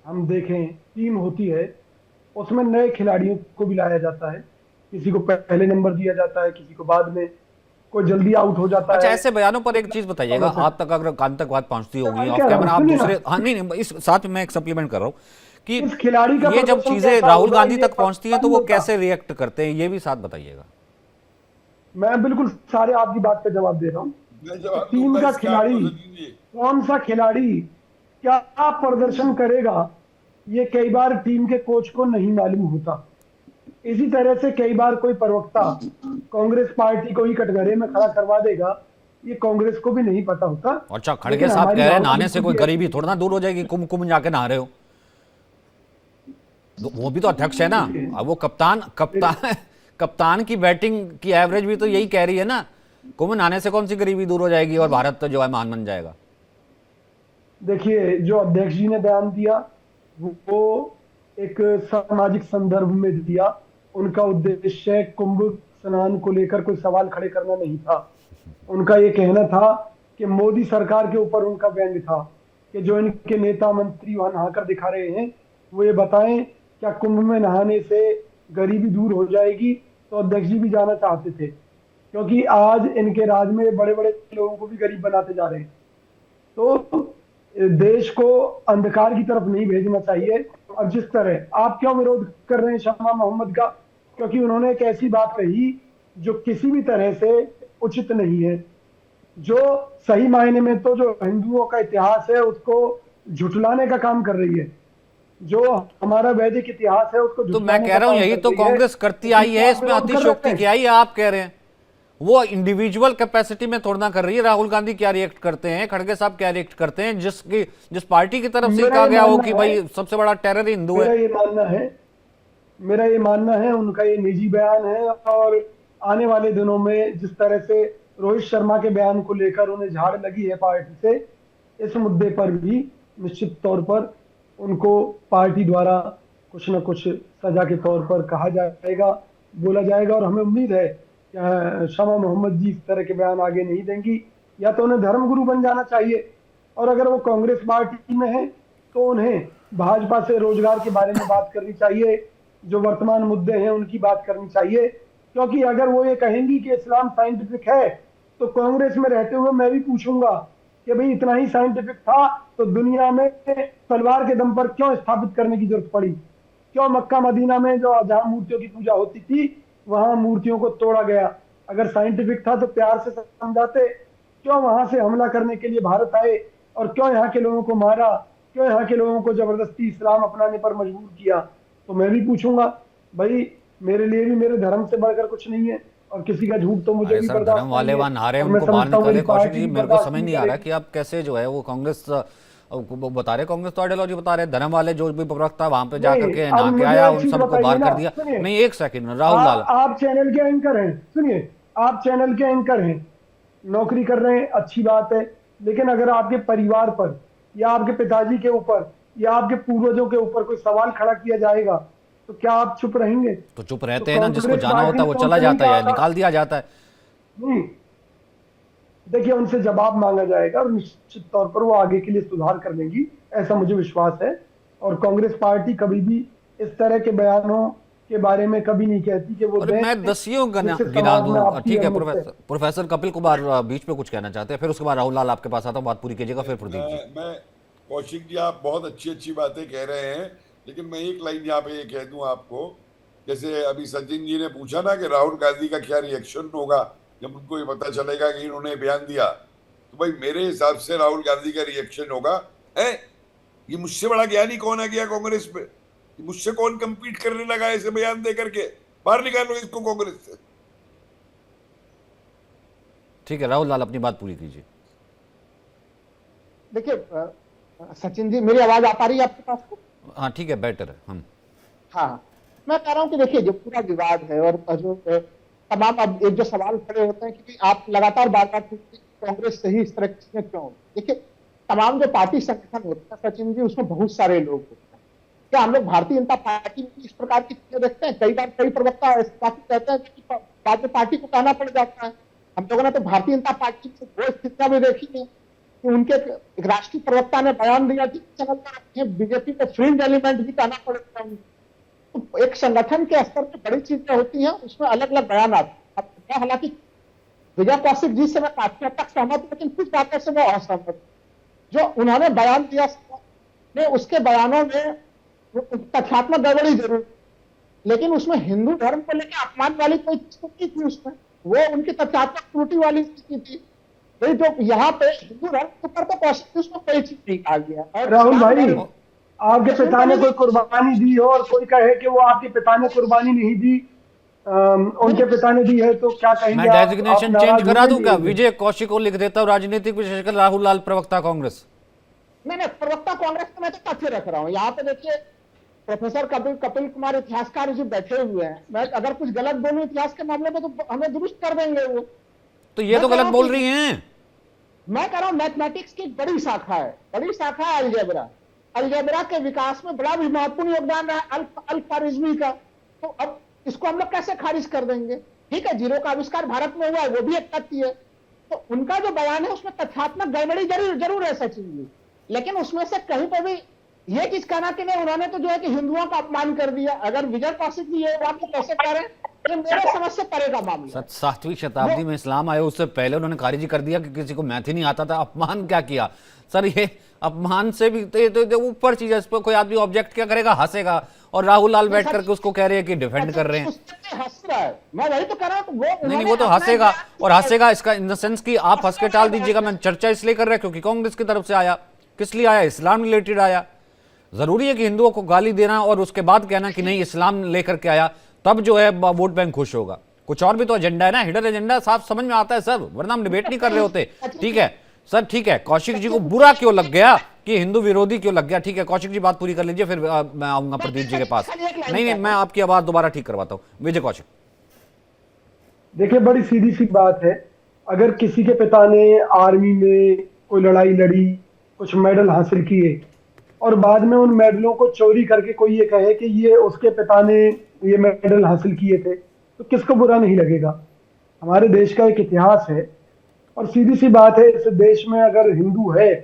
हम देखें, टीम होती है, उसमें नए खिलाड़ियों को भी लाया जाता है, किसी को पहले नंबर दिया जाता है, किसी को बाद में, कोई जल्दी आउट हो जाता अच्छा, है। ऐसे बयानों पर एक चीज बताइएगा, आप तक अगर कान तक बात पहुंचती होगी ऑफ क्या कैमरा, आप सुनिए दूसरे, ना, हाँ नहीं, इस साथ में मैं एक सप्लीमेंट कर रहा हूं कि इस खिलाड़ी का ये जब प्रदर्शन चीजें कैसा राहुल होगा, गांधी ये तक पहुंचती हैं तो वो पता नहीं कैसे रिएक्ट करते हैं, ये भी साथ बताइएगा। मैं बिल्कुल सारे आपकी बात का जवाब दे रहा हूँ। मैं जवाब टीम दूंगा का इसका, आप खिलाड़ी, तो समझिए। कौन सा खिलाड़ी क्या प्रदर्शन करेगा, ये कई बार टीम के कोच को नहीं मालूम होता। इसी तरह से कई बार कोई प्रवक्ता कांग्रेस पार्टी को ही कटघरे में खड़ा करवा देगा, ये कांग्रेस को भी नहीं पता होता। अच्छा, खड़गे साहब कह रहे हैं नहाने से कोई गरीबी थोड़ा ना दूर हो जाएगी, कुम कुम जाके नहा रहे हो, वो भी तो अध्यक्ष है ना, अब वो कप्तान की बैटिंग की एवरेज भी तो यही कह रही है ना कुंभ नहाने से कौन सी गरीबी दूर हो जाएगी और भारत जो है महान बन जाएगा? देखिए, जो अध्यक्ष जी ने बयान दिया वो एक सामाजिक संदर्भ में दिया। उनका उद्देश्य कुंभ स्नान को लेकर कोई सवाल खड़े करना नहीं था। उनका ये कहना था कि मोदी सरकार के ऊपर उनका व्यंग्य था कि जो इनके नेता मंत्री वहां नहाकर दिखा रहे हैं वो ये बताएं क्या कुंभ में नहाने से गरीबी दूर हो जाएगी। तो अध्यक्ष जी भी जाना चाहते थे, क्योंकि आज इनके राज में बड़े बड़े लोगों को भी गरीब बनाते जा रहे हैं। तो देश को अंधकार की तरफ नहीं भेजना चाहिए। और जिस तरह आप क्यों विरोध कर रहे हैं शमा मोहम्मद का, क्योंकि उन्होंने एक ऐसी बात कही जो किसी भी तरह से उचित नहीं है, जो सही मायने में तो जो हिंदुओं का इतिहास है उसको झुठलाने का काम कर रही है। जो हमारा वैदिक इतिहास है उसको तो मैं कह रहा हूं यही तो कांग्रेस करती आई है, इसमें अतिशयोक्ति क्या है आप कह रहे हैं? वो इंडिविजुअल कैपेसिटी में थोड़ा ना कर रही है। राहुल गांधी क्या रिएक्ट करते हैं, खड़गे साहब क्या रिएक्ट करते हैं, जिस पार्टी की तरफ से कहा गया हो कि भाई सबसे बड़ा टेरर हिंदू है। मेरा ये मानना है उनका ये निजी बयान है, और आने वाले दिनों में जिस तरह से रोहित शर्मा के बयान को लेकर उन्हें झाड़ लगी है पार्टी से, इस मुद्दे पर भी निश्चित तौर पर उनको पार्टी द्वारा कुछ न कुछ सजा के तौर पर कहा जाएगा, बोला जाएगा। और हमें उम्मीद है कि शमा मोहम्मद जी इस तरह के बयान आगे नहीं देंगी। या तो उन्हें धर्मगुरु बन जाना चाहिए, और अगर वो कांग्रेस पार्टी में है तो उन्हें भाजपा से रोजगार के बारे में बात करनी चाहिए, जो वर्तमान मुद्दे हैं उनकी बात करनी चाहिए। क्योंकि अगर वो ये कहेंगी कि इस्लाम साइंटिफिक है तो कांग्रेस में रहते हुए मैं भी पूछूंगा कि भाई इतना ही साइंटिफिक था तो दुनिया में तलवार के दम पर क्यों स्थापित करने की जरूरत पड़ी? क्यों मक्का मदीना में जो जहां मूर्तियों की पूजा होती थी वहां मूर्तियों को तोड़ा गया? अगर साइंटिफिक था तो प्यार से समझाते। क्यों वहां से हमला करने के लिए भारत आए, और क्यों यहाँ के लोगों को मारा? क्यों यहाँ के लोगों को जबरदस्ती इस्लाम अपनाने पर मजबूर किया? तो मैं भी पूछूंगा। भाई मेरे लिए भी मेरे धर्म से बढ़कर कुछ नहीं है, और किसी का झूठ तो मुझे भी बर्दाश्त धर्म वाले वहां नारे नहीं है। उनको बाहर निकाले कौशिक जी, मेरे को बर्दाश्त समझ नहीं आ रहा कि आप कैसे जो है वो कांग्रेस बता रहे, कांग्रेस तो आइडियोलॉजी बता रहे, धर्म वाले जो भी प्रवक्ता वहां पे जाकर के नहा के आया उन सबको बाहर कर दिया। नहीं एक सेकंड राहुल लाल, आप चैनल के एंकर हैं, सुनिए, आप चैनल के एंकर हैं, नौकरी कर रहे हैं, अच्छी बात है। लेकिन अगर आपके परिवार पर या आपके पिताजी के ऊपर या आपके पूर्वजों के ऊपर कोई सवाल खड़ा किया जाएगा तो क्या आप चुप रहेंगे? तो चुप रहते हैं ना, जिसको जाना होता है वो चला जाता है, निकाल दिया जाता है। नहीं, देखिए उनसे जवाब मांगा जाएगा और निश्चित तौर पर वो आगे के लिए सुधार कर लेंगी, ऐसा मुझे विश्वास है। और कांग्रेस पार्टी कभी भी इस तरह के बयानों के बारे में कभी नहीं कहती कि वो मैं दसियों गिना दूं। ठीक है प्रोफेसर कपिल कुमार बीच में कुछ कहना चाहते हैं, फिर उसके बाद राहुल लाल आपके पास आता हूं, बात पूरी कीजिएगा, फिर प्रदीप जी। मैं कौशिक जी आप बहुत अच्छी बातें कह रहे हैं, लेकिन मैं एक लाइन यहाँ पे ये कह दूं आपको, जैसे अभी सचिन जी ने पूछा ना कि राहुल गांधी का क्या रिएक्शन होगा जब उनको ये पता चलेगा कि इन्होंने बयान दिया, तो भाई मेरे हिसाब से राहुल गांधी का रिएक्शन होगा, है ये मुझसे बड़ा ज्ञानी कौन आ गया कांग्रेस पे, मुझसे कौन कंपीट करने लगा ऐसे बयान दे करके, बाहर निकालो इसको कांग्रेस से। ठीक है राहुल लाल अपनी बात पूरी कीजिए। देखिए सचिन जी, मेरी आवाज आ पा रही है आपके पास? हाँ ठीक है, बेटर है हम। हाँ, मैं कह रहा हूँ कि देखिए जो पूरा विवाद है और जो तमाम अब एक जो सवाल खड़े होते हैं कि आप लगातार बार बार कांग्रेस सही इस तरह की चीजें क्यों? देखिए तमाम जो पार्टी संगठन होते हैं सचिन जी, उसमें बहुत सारे लोग होते हैं। क्या हम लोग भारतीय जनता पार्टी में इस प्रकार की चीजें देखते हैं? कई बार कई प्रवक्ता कहते हैं कि बाद में पार्टी को कहना पड़ जाता है। हम लोगों ने तो भारतीय जनता पार्टी से वो स्थितियां भी देखी है कि उनके एक राष्ट्रीय प्रवक्ता ने बयान दिया कि चैनल पर बीजेपी को फ्रिंज एलिमेंट भी कहना पड़ता है। तो एक संगठन के स्तर पर बड़ी चीजें होती हैं, उसमें अलग अलग बयान आते हैं। हालांकि विजय कौशिक जी से मैं काफी हद तक सहमत हूं, लेकिन कुछ बातों से मैं असहमत हूं। जो उन्होंने बयान दिया ने उसके बयानों में तथ्यात्मक गड़बड़ी जरूर, लेकिन उसमें हिंदू धर्म को लेकर अपमान वाली कोई स्थिति थी, उसमें वो उनकी तथ्यात्मक त्रुटि वाली स्थिति थी। जो यहाँ पे हिंदू धर्म के ऊपर तो कौशिक उसमें कोई चीज नहीं कहा गया। राहुल भाई, आपके पिता ने कोई कुर्बानी दी हो और कोई कहे कि वो आपके पिता ने कुर्बानी नहीं दी, उनके पिता ने दी है, तो क्या कहेंगे? मैं डेजिग्नेशन चेंज करा दूं क्या? विजय कौशिक को लिख देता हूं राजनीतिक विशेषज्ञ राहुल लाल प्रवक्ता कांग्रेस। नहीं, प्रवक्ता कांग्रेस का मैं तो तथ्य रख रहा हूँ। यहाँ पे देखिए प्रोफेसर कपिल कुमार इतिहासकार जो बैठे हुए हैं, मैं अगर कुछ गलत बोलूं इतिहास के मामले में तो हमें दुरुस्त कर देंगे वो। तो ये तो गलत बोल रही हैं। मैं कह रहा हूं मैथमेटिक्स की बड़ी शाखा है, बड़ी शाखा है अलजेब्रा। अलजेब्रा के विकास में बड़ा भी महत्वपूर्ण योगदान रहा अल-ख्वारिज़मी का। तो अब इसको हम लोग कैसे खारिज कर देंगे? ठीक है, जीरो का आविष्कार भारत में हुआ है, वो भी एक तथ्य है। तो उनका जो बयान है उसमें तथ्यात्मक गड़बड़ी जरूर है सचिन जी, लेकिन उसमें से कहीं पर भी ये चीज कहना कि नहीं उन्होंने तो जो है कि हिंदुओं का अपमान कर दिया। अगर विजय कौशिक जी ये बात को कैसे कह रहे हैं, ये मेरे समझ से परे का मामला है। 7वीं शताब्दी में इस्लाम आया, उससे पहले उन्होंने खारिज कर दिया कि किसी को मैथ ही नहीं आता था। अपमान क्या किया सर? ये अपमान से भी तो ऊपर चीज है। इस पर कोई आदमी ऑब्जेक्ट क्या करेगा? हंसेगा। और राहुल लाल बैठ करके उसको कह रहे हैं कि डिफेंड कर रहे हैं। हंस रहा है, मैं वही तो कह रहा हूं। नहीं, वो तो हंसेगा और हंसेगा इसका इन द सेंस कि आप हंस के टाल दीजिएगा। मैं चर्चा इसलिए कर रहा है क्योंकि कांग्रेस की तरफ से आया। किस लिए आया? इस्लाम रिलेटेड आया। जरूरी है कि हिंदुओं को गाली देना और उसके बाद कहना कि नहीं इस्लाम लेकर के आया, तब जो है वोट बैंक खुश होगा। कुछ और भी तो एजेंडा है ना, हिडन एजेंडा साफ समझ में आता है सर, वरना हम डिबेट नहीं कर रहे होते। ठीक है सर, ठीक है। कौशिक जी को बुरा क्यों लग गया कि हिंदू विरोधी क्यों लग गया? ठीक है कौशिक जी, बात पूरी कर लीजिए, फिर मैं आऊंगा प्रदीप जी के पास। नहीं, मैं आपकी आवाज दोबारा ठीक करवाता हूं। विजय कौशिक, देखिए बड़ी सीधी सी बात है, अगर किसी के पिता ने आर्मी में कोई लड़ाई लड़ी, कुछ मेडल हासिल किए और बाद में उन मेडलों को चोरी करके कोई ये कहे कि ये उसके पिता ने ये मेडल हासिल किए थे, तो किसको बुरा नहीं लगेगा? हमारे देश का एक इतिहास है और सीधी सी बात है, इस देश में अगर हिंदू है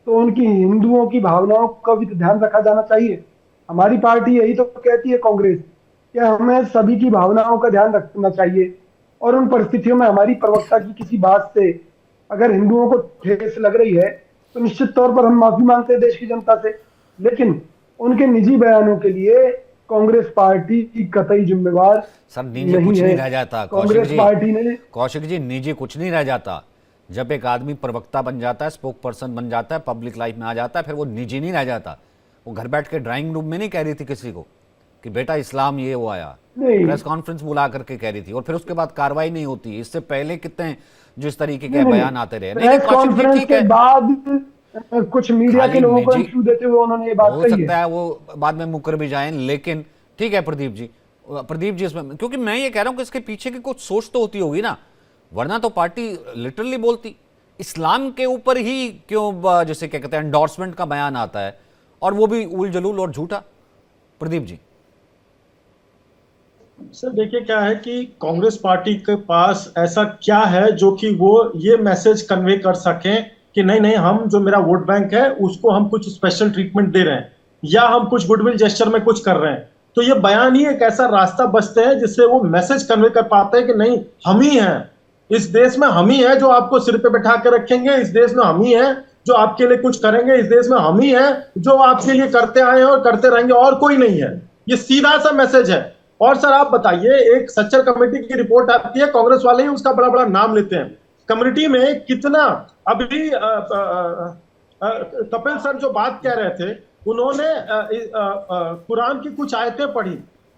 तो उनकी हिंदुओं की भावनाओं का भी तो ध्यान रखा जाना चाहिए। हमारी पार्टी यही तो कहती है कांग्रेस, कि हमें सभी की भावनाओं का ध्यान रखना चाहिए और उन परिस्थितियों में हमारी प्रवक्ता की किसी बात से अगर हिंदुओं को ठेस लग रही है तो निश्चित तौर पर हम माफी मांगते हैं देश की जनता से, लेकिन उनके निजी बयानों के लिए कांग्रेस पार्टी की कतई जिम्मेवार सर निजी नहीं कुछ है। नहीं रह जाता कांग्रेस पार्टी ने कौशिक जी, निजी कुछ नहीं रह जाता। जब एक आदमी प्रवक्ता बन जाता है, स्पोक पर्सन बन जाता है, पब्लिक लाइफ में आ जाता है, फिर वो निजी नहीं रह जाता। वो घर बैठ के ड्राइंग रूम में नहीं कह रही थी किसी को कि बेटा इस्लाम ये वो आया, प्रेस कॉन्फ्रेंस बुला करके कह रही थी और फिर उसके बाद कार्रवाई नहीं होती। इससे पहले कितने जिस तरीके के बयान आते रहे। प्रेस कॉन्फ्रेंस के बाद कुछ मीडिया के लोगों को इंटरव्यू देते हुए उन्होंने ये बात हो कही सकता है वो बाद में मुकर भी जाएं, लेकिन ठीक है प्रदीप जी इसमें, क्योंकि मैं ये कह रहा हूं कि इसके पीछे की कुछ सोच तो होती होगी ना, वरना तो पार्टी लिटरली बोलती। इस्लाम के ऊपर ही क्यों जैसे क्या कहते हैं एंडोर्समेंट का बयान आता है और वो भी उल जलूल और झूठा? प्रदीप जी सर देखिए क्या है कि कांग्रेस पार्टी के पास ऐसा क्या है जो कि वो ये मैसेज कन्वे कर सकें कि नहीं नहीं हम जो मेरा वोट बैंक है उसको हम कुछ स्पेशल ट्रीटमेंट दे रहे हैं या हम कुछ गुडविल जेस्चर में कुछ कर रहे हैं। तो ये बयान ही एक ऐसा रास्ता बचते हैं जिससे वो मैसेज कन्वे कर पाते हैं कि नहीं हम ही हैं इस देश में, हम ही है जो आपको सिर पे बैठा के रखेंगे इस देश में, हम ही है जो आपके लिए कुछ करेंगे इस देश में, हम ही है जो आपके लिए करते आए हैं और करते रहेंगे, और कोई नहीं है। ये सीधा सा मैसेज है। और सर आप बताइए, एक सच्चर कमेटी की रिपोर्ट आती है, कांग्रेस वाले ही उसका बड़ा बड़ा नाम लेते हैं। कम्युनिटी में कितना अभी कपिल सर जो बात कह रहे थे, उन्होंने कुरान की कुछ आयतें पढ़ी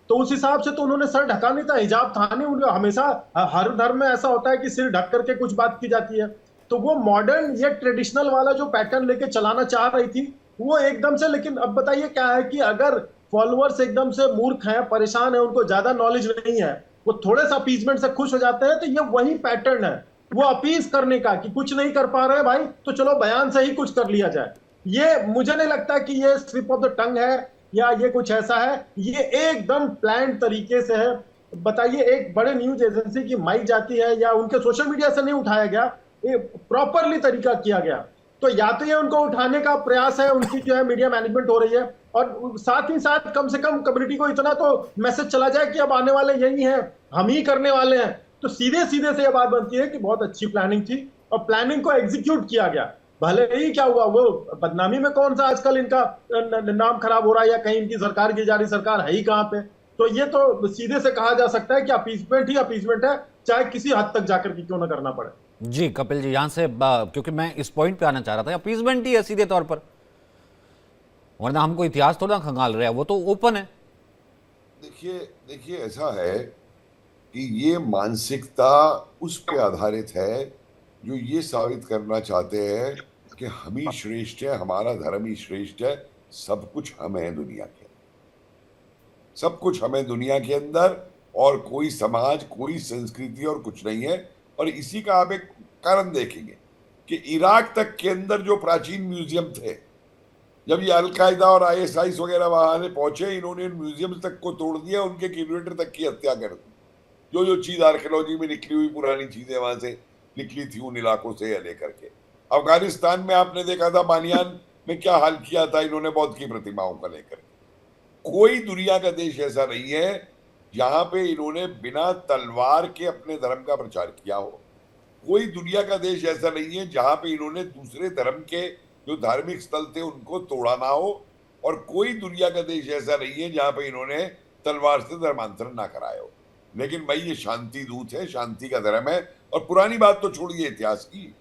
तो उस हिसाब से तो उन्होंने सर ढका नहीं था, हिजाब था नहीं। उन्होंने हमेशा हर धर्म में ऐसा होता है कि सिर ढक करके कुछ बात की जाती है, तो वो मॉडर्न ये ट्रेडिशनल वाला जो पैटर्न लेके चलाना चाह रही थी वो एकदम से। लेकिन अब बताइए क्या है कि अगर फॉलोअर्स एकदम से मूर्ख हैं, परेशान है, उनको ज्यादा नॉलेज नहीं है, वो थोड़े सा अपीजमेंट से खुश हो जाते हैं, तो ये वही पैटर्न है वो अपीज करने का कि कुछ नहीं कर पा रहे भाई तो चलो बयान से ही कुछ कर लिया जाए। ये मुझे नहीं लगता कि ये स्लिप ऑफ द टंग है या ये कुछ ऐसा है, ये एकदम प्लान तरीके से है। बताइए एक बड़े न्यूज एजेंसी की माइक जाती है या उनके सोशल मीडिया से नहीं उठाया गया, ये प्रॉपरली तरीका किया गया, तो या तो ये उनको उठाने का प्रयास है, उनकी जो है मीडिया मैनेजमेंट हो रही है, और साथ ही साथ कम से कम कम्युनिटी को इतना तो मैसेज चला जाए कि अब आने वाले यही हैं, हम ही करने वाले हैं। तो सीधे सीधे से यह बात बनती है कि बहुत अच्छी प्लानिंग थी और प्लानिंग को एग्जीक्यूट किया गया। भले ही क्या हुआ, वो बदनामी में कौन सा आजकल इनका नाम खराब हो रहा है या कहीं इनकी सरकार की जा रही, सरकार है ही कहां पे। तो ये तो सीधे से कहा जा सकता है कि अपीसमेंट ही अपीसमेंट है, चाहे किसी हद तक जाकर के क्यों ना करना पड़े। जी कपिल जी, यहां से क्योंकि मैं इस पॉइंट पे आना चाह रहा था, अपीसमेंट ही है सीधे तौर पर, वरना हमको इतिहास थोड़ा खंगाल रहा है, वो तो ओपन है। देखिए ऐसा है कि ये मानसिकता उस पे आधारित है जो ये साबित करना चाहते हैं कि हम ही श्रेष्ठ है, हमारा धर्म ही श्रेष्ठ है, सब कुछ हम है दुनिया के, सब कुछ हमें दुनिया के अंदर, और कोई समाज कोई संस्कृति और कुछ नहीं है, और इसी का आप एक कारण देखेंगे कि इराक तक के अंदर जो प्राचीन म्यूजियम थे, जब ये अलकायदा और आईएसआई वगैरह वहां पहुंचे, इन्होंने म्यूजियम तक को तोड़ दिया, उनके क्यूरेटर तक की हत्या कर दी। जो चीज आर्कियोलॉजी में निकली हुई पुरानी चीजें वहां से निकली थी उन इलाकों से लेकर के। अफगानिस्तान में आपने देखा था बानियान में क्या हाल किया था इन्होंने बौद्ध की प्रतिमाओं को लेकर के। कोई दुनिया का देश ऐसा नहीं है जहां पे इन्होंने बिना तलवार के अपने धर्म का प्रचार किया हो। कोई दुनिया का देश ऐसा नहीं है जहां पे इन्होंने दूसरे धर्म के जो धार्मिक स्थल थे उनको तोड़ा ना हो, और कोई दुनिया का देश ऐसा नहीं है जहां पे इन्होंने तलवार से धर्मांतरण ना कराया हो। लेकिन भाई ये शांति दूत है, शांति का धर्म है। और पुरानी बात तो छोड़िए इतिहास की,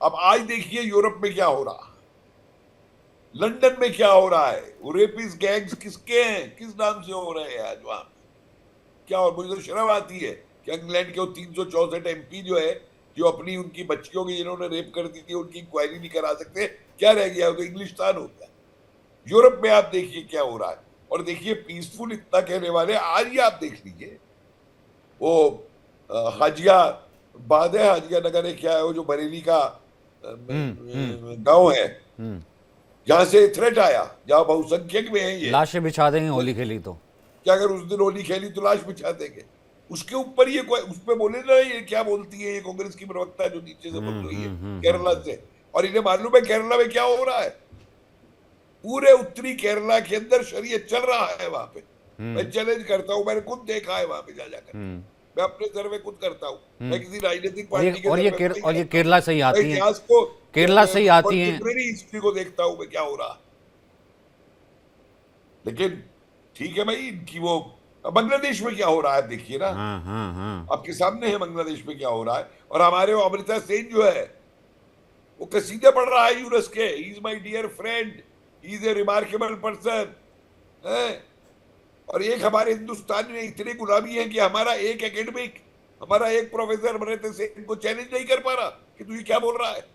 अब आज देखिए यूरोप में क्या हो रहा, लंदन में क्या हो रहा है, रेपिस गैंग्स किसके हैं, किस नाम से हो रहे हैं आज वहां क्या। और मुझे तो शर्म आती है कि इंग्लैंड के 364 एमपी जो है, जो अपनी उनकी बच्चियों की जिन्होंने रेप कर दी थी उनकी इंक्वायरी नहीं करा सकते। क्या रह गया, तो इंग्लिस्तान हो गया। यूरोप में आप देखिए क्या हो रहा है। और देखिए पीसफुल इतना कहने वाले, आज ही आप देख लीजिए वो हाजिया बाद है, हाजिया नगर है क्या है, वो जो बरेली का गांव है जहां से थ्रेट आया, जहां बहुसंख्यक में है ये, लाशें बिछा देंगे होली खेली तो। क्या अगर उस दिन होली खेली तो लाश बिछा देंगे। उसके ऊपर ये उस पे बोले ना, ये क्या बोलती है ये कांग्रेस की प्रवक्ता जो नीचे से बोल रही है केरला से। और इन्हें मालूम है केरला में क्या हो रहा है, पूरे उत्तरी केरला के अंदर शरीयत चल रहा है वहां पे। मैं चैलेंज करता हूं, मैंने खुद देखा है वहां पे जा जाकर, मैं अपने सर्वे खुद करता हूँ, मैं किसी राजनीतिक पार्टी के और ये केरला से ही आती है, इतिहास को, केरला से ही आती है, हिस्ट्री को देखता हूं मैं क्या हो रहा। लेकिन ठीक है भाई, इनकी वो बांग्लादेश में क्या हो रहा है देखिए ना, आपके सामने है बांग्लादेश में क्या हो रहा है। और हमारे वो अमृता सेन जो है वो कसीदे पढ़ रहा है यूरस के, he is my dear friend, he is a remarkable person. और एक हमारे हिंदुस्तान में इतनी गुलामी है कि हमारा एक एकेडमिक, हमारा एक प्रोफेसर अमृता सेन को चैलेंज नहीं कर पा रहा कि तू ये क्या बोल रहा है।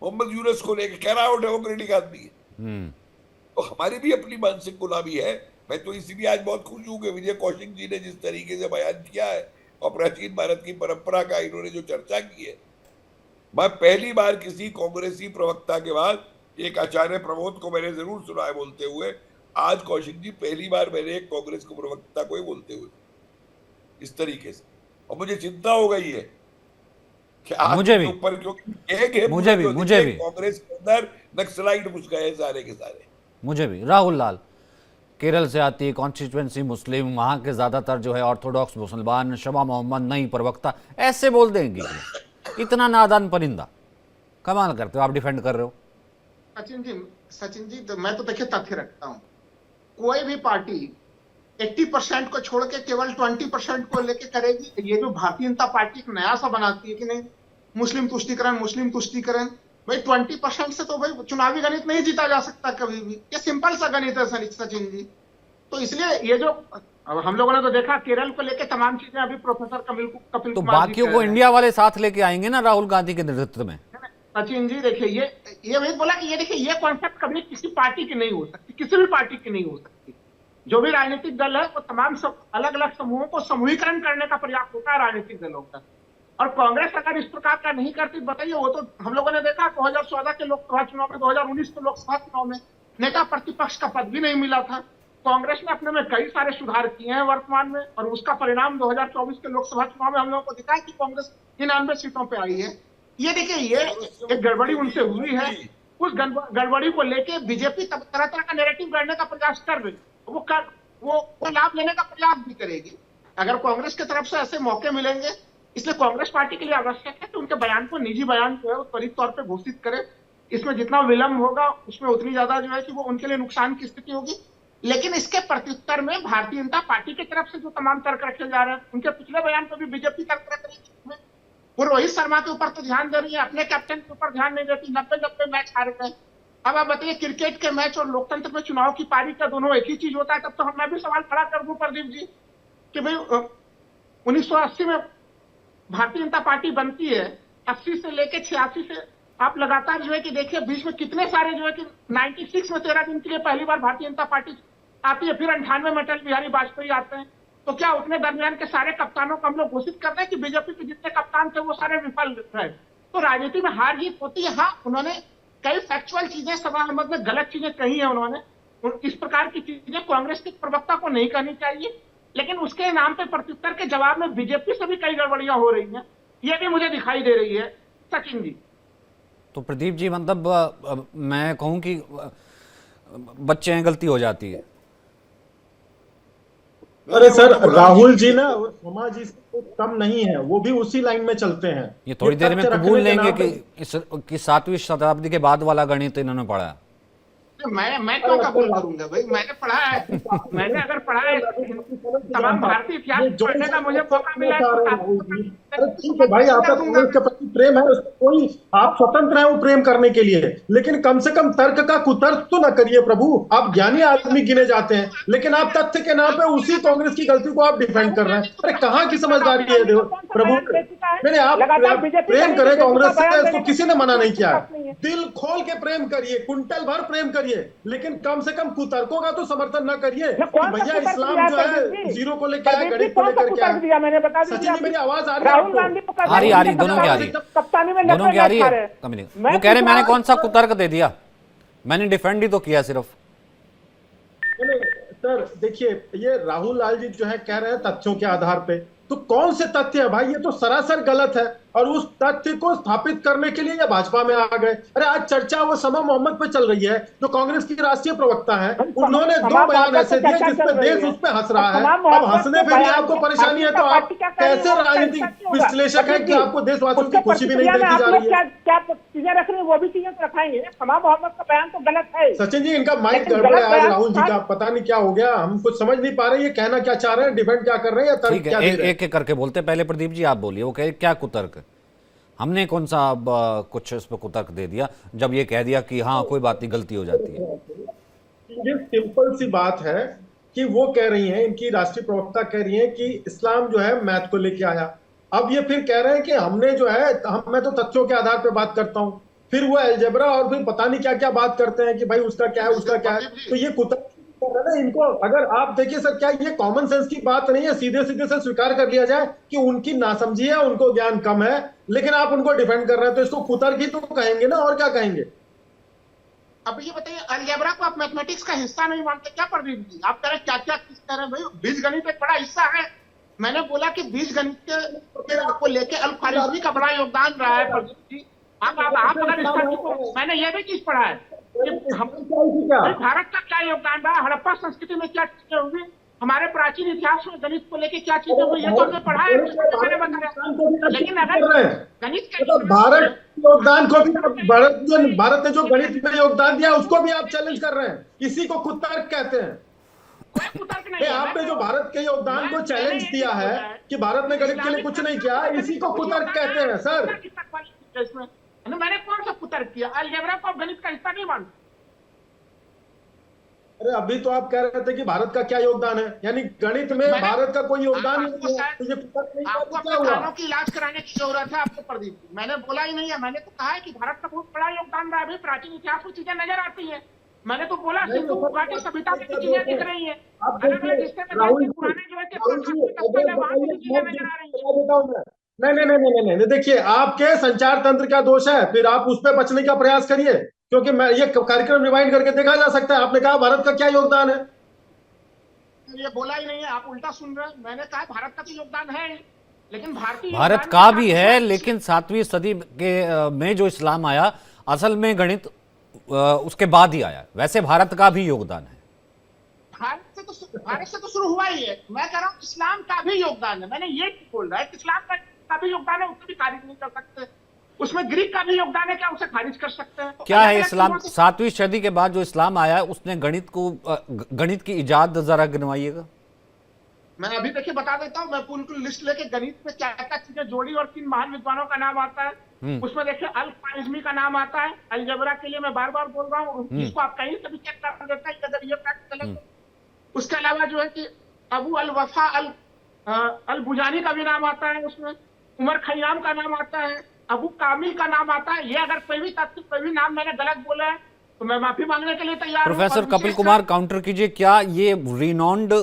मोहम्मद यूनस को लेकर कह रहा है वो डेमोक्रेटिक आदमी है। तो हमारी भी अपनी मानसिक गुलामी है। मैं तो इसीलिए आज बहुत खुश हूं कि विजय कौशिक जी ने जिस तरीके से बयान किया है और प्राचीन भारत की परंपरा का इन्होंने जो चर्चा की है। मैं पहली बार किसी कांग्रेसी प्रवक्ता के बाद एक आचार्य प्रमोद को मैंने जरूर सुना है बोलते हुए, आज कौशिक जी पहली बार मैंने एक कांग्रेस को प्रवक्ता को ही बोलते हुए इस तरीके से, और मुझे चिंता हो गई है कि मुझे भी ऊपर, क्योंकि एक है मुझे भी कांग्रेस के अंदर नक्सलाइट घुस गए सारे के सारे। मुझे भी राहुल लाल, केरल से आती है, कॉन्स्टिट्यूएंसी मुस्लिम, वहाँ के ज़्यादातर जो है ऑर्थोडॉक्स मुसलमान, शमा मोहम्मद नई प्रवक्ता, ऐसे बोल देंगे। इतना नादान परिंदा, कमाल करते हो आप, डिफेंड कर रहे हो। सचिन जी तो मैं तो देखिए तथ्य रखता हूँ, कोई भी पार्टी 80% को छोड़ के केवल 20% को लेके करेगी। ये जो भारतीय जनता पार्टी एक नया सा बनाती है कि नहीं मुस्लिम तुष्टीकरण, भाई 20% से तो भाई चुनावी गणित नहीं जीता जा सकता कभी भी। ये सिंपल सा गणित है सचिन जी। तो इसलिए ये जो अब हम लोगों ने तो देखा केरल को लेके तमाम चीजें अभी प्रोफेसर कपिल तो बाकियों को इंडिया वाले साथ लेके आएंगे ना राहुल गांधी के नेतृत्व में। सचिन जी देखिए ये वही बोला कि ये देखिए ये कॉन्सेप्ट कभी किसी पार्टी की नहीं हो सकती, किसी भी पार्टी की नहीं हो सकती। जो भी राजनीतिक दल है वो तमाम सब अलग अलग समूहों को समूहीकरण करने का प्रयास होता है राजनीतिक दलों का। और कांग्रेस अगर इस प्रकार का नहीं करती, बताइए, वो तो हम लोगों ने देखा 2014 के लोकसभा चुनाव में, 2019 के लोकसभा चुनाव में नेता प्रतिपक्ष का पद भी नहीं मिला था। कांग्रेस ने अपने में कई सारे सुधार किए हैं वर्तमान में, और उसका परिणाम 2024 के लोकसभा चुनाव में हम लोगों को दिखा कि कांग्रेस 99 सीटों पर आई है। ये देखिए ये एक गड़बड़ी उनसे हुई है, उस गड़बड़ी को लेके बीजेपी तरह तरह का नैरेटिव गढ़ने का प्रयास कर रही है। वो लाभ लेने का प्रयास भी करेगी अगर कांग्रेस की तरफ से ऐसे मौके मिलेंगे। इसलिए कांग्रेस पार्टी के लिए आवश्यक है कि उनके बयान को, निजी बयान जो है वो त्वरित तौर पे घोषित करे। इसमें जितना विलंब होगा उसमें उतनी ज्यादा जो है कि वो उनके लिए नुकसान की स्थिति होगी। लेकिन इसके प्रत्युत्तर में भारतीय जनता पार्टी की तरफ से जो तमाम तर्क रखे जा रहे हैं, उनके पिछले बयान पर भी बीजेपी तर्क रख रही है। वो रोहित शर्मा के ऊपर तो ध्यान दे रही है, अपने कैप्टन के ऊपर ध्यान नहीं देती। 90 मैच हार गए। अब आप बताइए, क्रिकेट के मैच और लोकतंत्र में चुनाव की पारी का दोनों एक ही चीज होता है। तब तो मैं भी सवाल खड़ा कर दूं प्रदीप जी कि भाई 1980 में भारतीय जनता पार्टी बनती है, 80 से लेके 86 से आप लगातार जो है कि देखिए बीच में कितने सारे जो है कि 96 में 13 दिन के लिए पहली बार भारतीय जनता पार्टी आती है, फिर 98 में अटल बिहारी वाजपेयी आते हैं, तो क्या उतने दरमियान के सारे कप्तानों को हम लोग घोषित कर रहे हैं कि बीजेपी के जितने कप्तान थे वो सारे विफल रहे? तो राजनीति में हार जीत होती है। हाँ, उन्होंने कई फैक्चुअल चीजें सभा अहमद में गलत चीजें कही है उन्होंने, इस प्रकार की चीजें कांग्रेस के प्रवक्ता को नहीं करनी चाहिए, लेकिन उसके नाम पे प्रत्युत्तर के जवाब में बीजेपी से भी कई गड़बड़ियां हो रही हैं, ये भी मुझे दिखाई दे रही है। सचिन जी, तो प्रदीप जी, मतलब मैं कहूं कि बच्चे हैं, गलती हो जाती है। अरे सर, राहुल जी ना और शर्मा जी से कुछ कम नहीं है, वो भी उसी लाइन में चलते हैं। ये थोड़ी देर में तथ्य कबूल रखने के लेंगे नाम कि 7वीं शताब्दी के बाद वाला गणित इन्होंने पढ़ा है। मैं क्यों कबूल करूंगा भाई, मैंने पढ़ा है। मैंने अगर पढ़ा है तमाम भारतीय इतिहास पढ़ने का मुझे मौका मिला है। अरे ठीक है भाई, आपका कांग्रेस के प्रति प्रेम है, उसमें कोई, आप स्वतंत्र हैं वो प्रेम करने के लिए, लेकिन कम से कम तर्क का कुतर्क तो ना करिए प्रभु। आप ज्ञानी आदमी गिने जाते हैं, लेकिन आप तथ्य के नाम पे उसी कांग्रेस की गलती को आप डिफेंड कर रहे हैं। अरे कहाँ की समझदारी है देखो प्रभु। नहीं, आप प्रेम करें कांग्रेस से, इसको किसी ने मना नहीं किया। दिल खोल के प्रेम करिए, कुंटल भर प्रेम करिए, लेकिन कम से कम कुतर्कों का तो समर्थन न करिए कि भैया इस्लाम जो है जीरो को लेकर आया, गणित को लेकर क्या है। सचिन जी, मेरी आवाज आ रही है? आ रही, दोनों की आ रही, दोनों की आ रही है। वो कह रहे मैंने कौन सा कुतर्क दे दिया, मैंने डिफेंड ही तो किया सिर्फ। सर देखिए, ये राहुल लाल जी जो है कह रहे हैं तथ्यों के आधार पे, तो कौन से तथ्य है भाई? ये तो सरासर गलत है, और उस तथ्य को स्थापित करने के लिए ये भाजपा में आ गए। अरे आज चर्चा वो शमा मोहम्मद पे चल रही है, जो कांग्रेस की राष्ट्रीय प्रवक्ता है। उन्होंने 2 बयान ऐसे दिए जिसपे देश उस पे हंस रहा है। अब हंसने पे भी आपको परेशानी है, तो आप कैसे राजनीतिक विश्लेषक है कि आपको देशवासियों की खुशी भी नहीं देखी जा रही है? क्या चीजें रख रहे हैं वो भी चीजें रखाएंगे। शमा मोहम्मद का बयान तो गलत है। सचिन जी, इनका माइक गड़बड़ है आज, राहुल जी का पता नहीं क्या हो गया, हम कुछ समझ नहीं पा रहे, ये कहना क्या चाह रहे हैं, डिफेंड क्या कर रहे हैं, या तर्क क्या दे रहे हैं? एक एक करके बोलते, पहले प्रदीप जी आप बोलिए। वो कहे क्या कुतर्क, हमने कौन सा कुछ इस पर कुतर्क दे दिया जब ये कह दिया कि हाँ कोई बात नहीं, गलती हो जाती है। ये सिंपल सी बात है कि वो कह रही हैं, इनकी राष्ट्रीय प्रवक्ता कह रही हैं कि इस्लाम जो है मैथ को लेके आया। अब ये फिर कह रहे हैं कि हमने जो है, मैं तो तथ्यों के आधार पे बात करता हूँ, फिर वो अलजेब्रा और फिर पता नहीं क्या क्या बात करते हैं कि भाई उसका क्या है, उसका क्या है। तो ये कुतर्क ना, इनको अगर आप देखिए सर, क्या ये कॉमन सेंस की बात नहीं है? सीधे सीधे से स्वीकार कर लिया जाए कि उनकी नासमझी है, उनको ज्ञान कम है, लेकिन आप उनको डिफेंड कर रहे हैं, तो इसको कुतर्क ही तो कहेंगे ना, और क्या कहेंगे? अब ये बताइए, अलजेब्रा को आप मैथमेटिक्स का हिस्सा नहीं मानते क्या प्रदीप जी? आप कह रहे क्या क्या किस कह रहे हैं भाई, बीजगणित एक बड़ा हिस्सा है। मैंने बोला कि बीजगणित को लेके अल ख्वारिज़मी का बड़ा योगदान रहा है प्रदीप जी। आप अगर इसका, मैंने ये भी चीज पढ़ा है भारत का क्या योगदान रहा, हड़प्पा संस्कृति में क्या चीजें हुई, हमारे प्राचीन इतिहास में गणित को लेके क्या चीजें हुई, ये तो हमने पढ़ा है, मैंने बताया। लेकिन अगर गणित के भारत योगदान को भी, भारत ने जो गणित में योगदान दिया उसको भी आप चैलेंज कर रहे हैं, इसी को कुतर्क कहते हैं। आपने जो भारत के योगदान को चैलेंज दिया है कि भारत ने गणित के लिए कुछ नहीं किया, इसी को कुतर्क कहते हैं सर। मैंने कौन सा कुतर्क किया? अलजेब्रा को गणित का हिस्सा नहीं मानते। अरे अभी तो आप कह रहे थे कि भारत का क्या योगदान है, यानी गणित में भारत का कोई योगदान नहीं है, तो ये कुतर्क नहीं है, आपको क्या हुआ? कानों की इलाज कराने की जरूरत है आपको प्रदीप। मैंने बोला ही नहीं है, मैंने तो कहा है कि भारत का बहुत बड़ा योगदान रहा है। प्राचीन इतिहास में चीजें नजर आती है। मैंने तो बोला सिंधु घाटी सभ्यता में चीजें दिख रही है। नहीं, देखिए आपके संचार तंत्र का दोष है, फिर आप उस पर बचने का प्रयास करिए, क्योंकि मैं ये कार्यक्रम रिवाइंड करके देखा जा सकता है। आपने कहा भारत का क्या योगदान है, ये बोला ही नहीं है, आप उल्टा सुन रहे हैं। मैंने कहा भारत का तो योगदान है, लेकिन भारत का भी है, लेकिन 7वीं सदी के में जो इस्लाम आया, असल में गणित उसके बाद ही आया। वैसे भारत का भी योगदान है, भारत से तो शुरू हुआ ही है। मैं कह रहा हूँ इस्लाम का भी योगदान है। मैंने ये बोल रहा है कि इस्लाम का भी योगदान है, उसको भी खारिज नहीं कर सकते। उसमें ग्रीक का भी योगदान है, क्या उसे खारिज कर सकते हैं? क्या है इस्लाम? 7वीं सदी के बाद जो इस्लाम आया उसने गणित की इजाद जरा गिनवाइएगा। मैं अभी देखिए बता देता हूँ, मैं पूरी लिस्ट लेके गणित में क्या क्या चीजें जोड़ी और 3 महान विद्वानों का नाम आता है। उसमें देखिए अल ख्वारिज़मी का नाम आता है। अलजेब्रा के लिए मैं बार बार बोल रहा हूँ, जिसको आप कहीं से भी चेक कर देते हैं अगर ये फैक्ट चले। उसके अलावा जो है कि अबू अल वफा अल बुजानी का भी नाम आता है, उसमें उमर खय्याम का नाम आता है, अबू कामिल का नाम आता है। ये अगर कोई भी तथ्य, कोई भी नाम मैंने गलत बोला है तो मैं माफी मांगने के लिए तैयार हूं। प्रोफेसर और कपिल विशेष कुमार काउंटर कीजिए, क्या ये रिनॉन्ड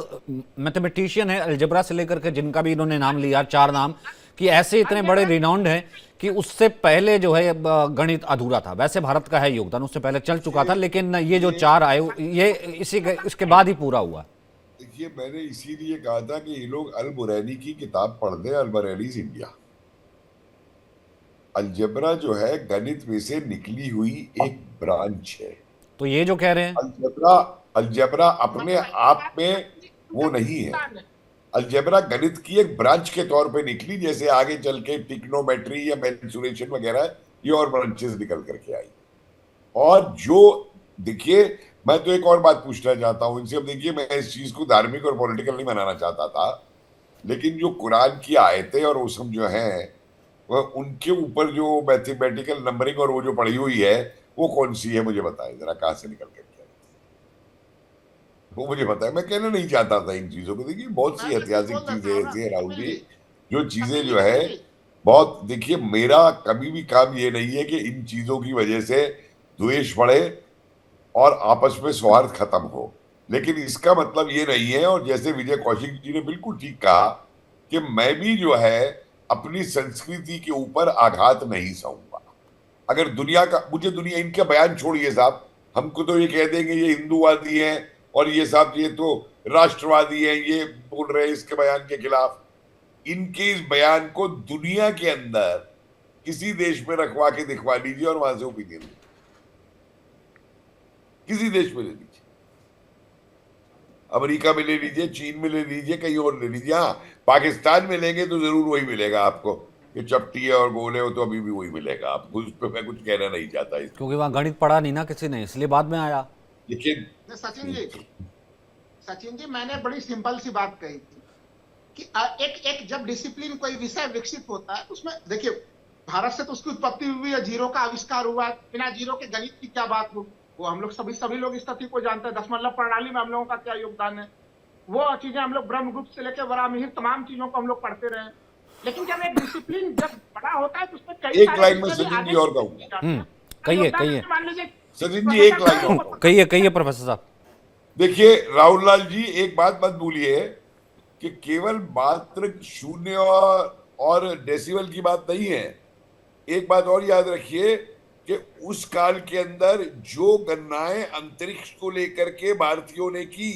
मैथमेटिशियन है अलजेब्रा से लेकर के, जिनका भी इन्होंने नाम लिया 4 नाम, कि ऐसे इतने बड़े रिनॉन्ड हैं कि उससे पहले जो है गणित अधूरा था? वैसे भारत का है योगदान, उससे पहले चल चुका था, लेकिन ये जो 4 आए ये इसके बाद ही पूरा हुआ। देखिए, मैंने इसीलिए कहा था कि ये लोग अल बुरैनी की किताब पढ़ दें, अल बुरैनीज़ इंडिया। अलजेब्रा जो है गणित में से निकली हुई एक ब्रांच है। तो ये जो कह रहे हैं अलजेब्रा अपने आप में वो नहीं है। अलजेब्रा गणित की एक ब्रांच के तौर पे निकली, जैसे आगे चल के टिक्नोमेट्री या मेंसुरेशन वगैरह ये और ब्रांचेस निकल करके आई। और जो देखिए, मैं तो एक और बात पूछना चाहता हूं इनसे। अब देखिए, मैं इस चीज को धार्मिक और पॉलिटिकल नहीं बनाना चाहता था, लेकिन जो कुरान की आयतें और वो सब जो है वह उनके ऊपर जो मैथमेटिकल नंबरिंग और वो जो पढ़ी हुई है वो कौन सी है, मुझे बताएं जरा, कहां से निकल करके वो मुझे बताएं। मैं कहना नहीं चाहता था इन चीजों को। देखिए, बहुत सी ऐतिहासिक चीजें ऐसी है राहुल जी, जो चीजें जो है बहुत, देखिए मेरा कभी भी काम ये नहीं है कि इन चीजों की वजह से द्वेष बढ़े और आपस में सौहार्द खत्म हो, लेकिन इसका मतलब ये नहीं है, और जैसे विजय कौशिक जी ने बिल्कुल ठीक कहा, कि मैं भी जो है अपनी संस्कृति के ऊपर आघात नहीं सहूंगा। अगर दुनिया का, मुझे दुनिया, इनका बयान छोड़िए साहब, हमको तो ये कह देंगे ये हिंदूवादी हैं और ये साहब ये तो राष्ट्रवादी हैं, ये बोल रहे हैं इसके बयान के खिलाफ। इनके इस बयान को दुनिया के अंदर किसी देश में रखवा के दिखवा लीजिए और वहां से ओपिनियन लीजिए, किसी देश में ले लीजिए, अमेरिका में ले लीजिए, चीन में ले लीजिए, कहीं और ले लीजिए। हाँ, पाकिस्तान में लेंगे तो जरूर वही मिलेगा आपको, ये चपटी है और गोले हो तो अभी भी वही मिलेगा आपको। उस पर मैं कुछ कहना नहीं चाहता, क्योंकि वहां गणित पढ़ा नहीं ना किसी ने, इसलिए बाद में आया। लेकिन सचिन जी मैंने बड़ी सिंपल सी बात कही थी कि एक जब डिसिप्लिन कोई विषय विकसित होता है, उसमें देखिए भारत से तो उसकी उत्पत्ति हुई है, जीरो का आविष्कार हुआ है, बिना जीरो के गणित की क्या बात हो, वो हम लोग सभी लोग इस तथ्य को जानते हैं। दशमलव प्रणाली में हम लोगों का क्या योगदान है, वो चीजें हम लोग ब्रह्मगुप्त से लेकर वराहमिहिर तमाम चीजों को हम लोग पढ़ते रहे। लेकिन जब एक डिसिप्लिन जब बड़ा होता है तो उसमें कई एक लाइन में सचिन जी और कहूंगा। कहिए मान लीजिए सचिन जी, एक लाइन कहिए प्रोफेसर साहब। देखिए राहुल लाल जी, एक बात मत भूलिए कि केवल मात्र शून्य और डेसिबल की बात नहीं है। एक बात और याद रखिए कि उस काल के अंदर जो गणनाएं अंतरिक्ष को लेकर के भारतीयों ने की,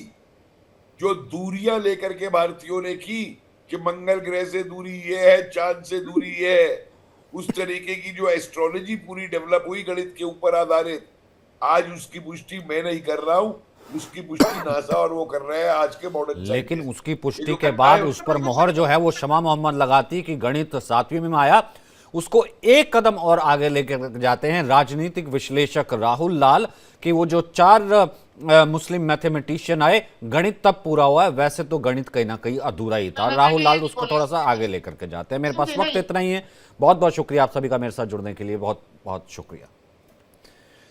जो दूरियां लेकर के भारतीयों ने की कि मंगल ग्रह से दूरी ये है, चांद से दूरी ये है, उस तरीके की जो एस्ट्रोलॉजी पूरी डेवलप हुई गणित के ऊपर आधारित, आज उसकी पुष्टि मैं नहीं कर रहा हूं, उसकी पुष्टि नासा और वो कर रहे हैं आज के मॉडर्न। लेकिन उसकी पुष्टि के बाद उस पर मोहर जो है वो शमा मोहम्मद लगाती कि गणित 7वीं में आया। उसको एक कदम और आगे लेकर जाते हैं राजनीतिक विश्लेषक राहुल लाल कि वो जो 4 मुस्लिम मैथमेटिशियन आए, गणित तब पूरा हुआ है। वैसे तो गणित कहीं ना कहीं अधूरा ही था। राहुल लाल उसको थोड़ा सा आगे लेकर के जाते हैं। मेरे पास वक्त इतना ही है। बहुत बहुत शुक्रिया आप सभी का मेरे साथ जुड़ने के लिए, बहुत बहुत शुक्रिया।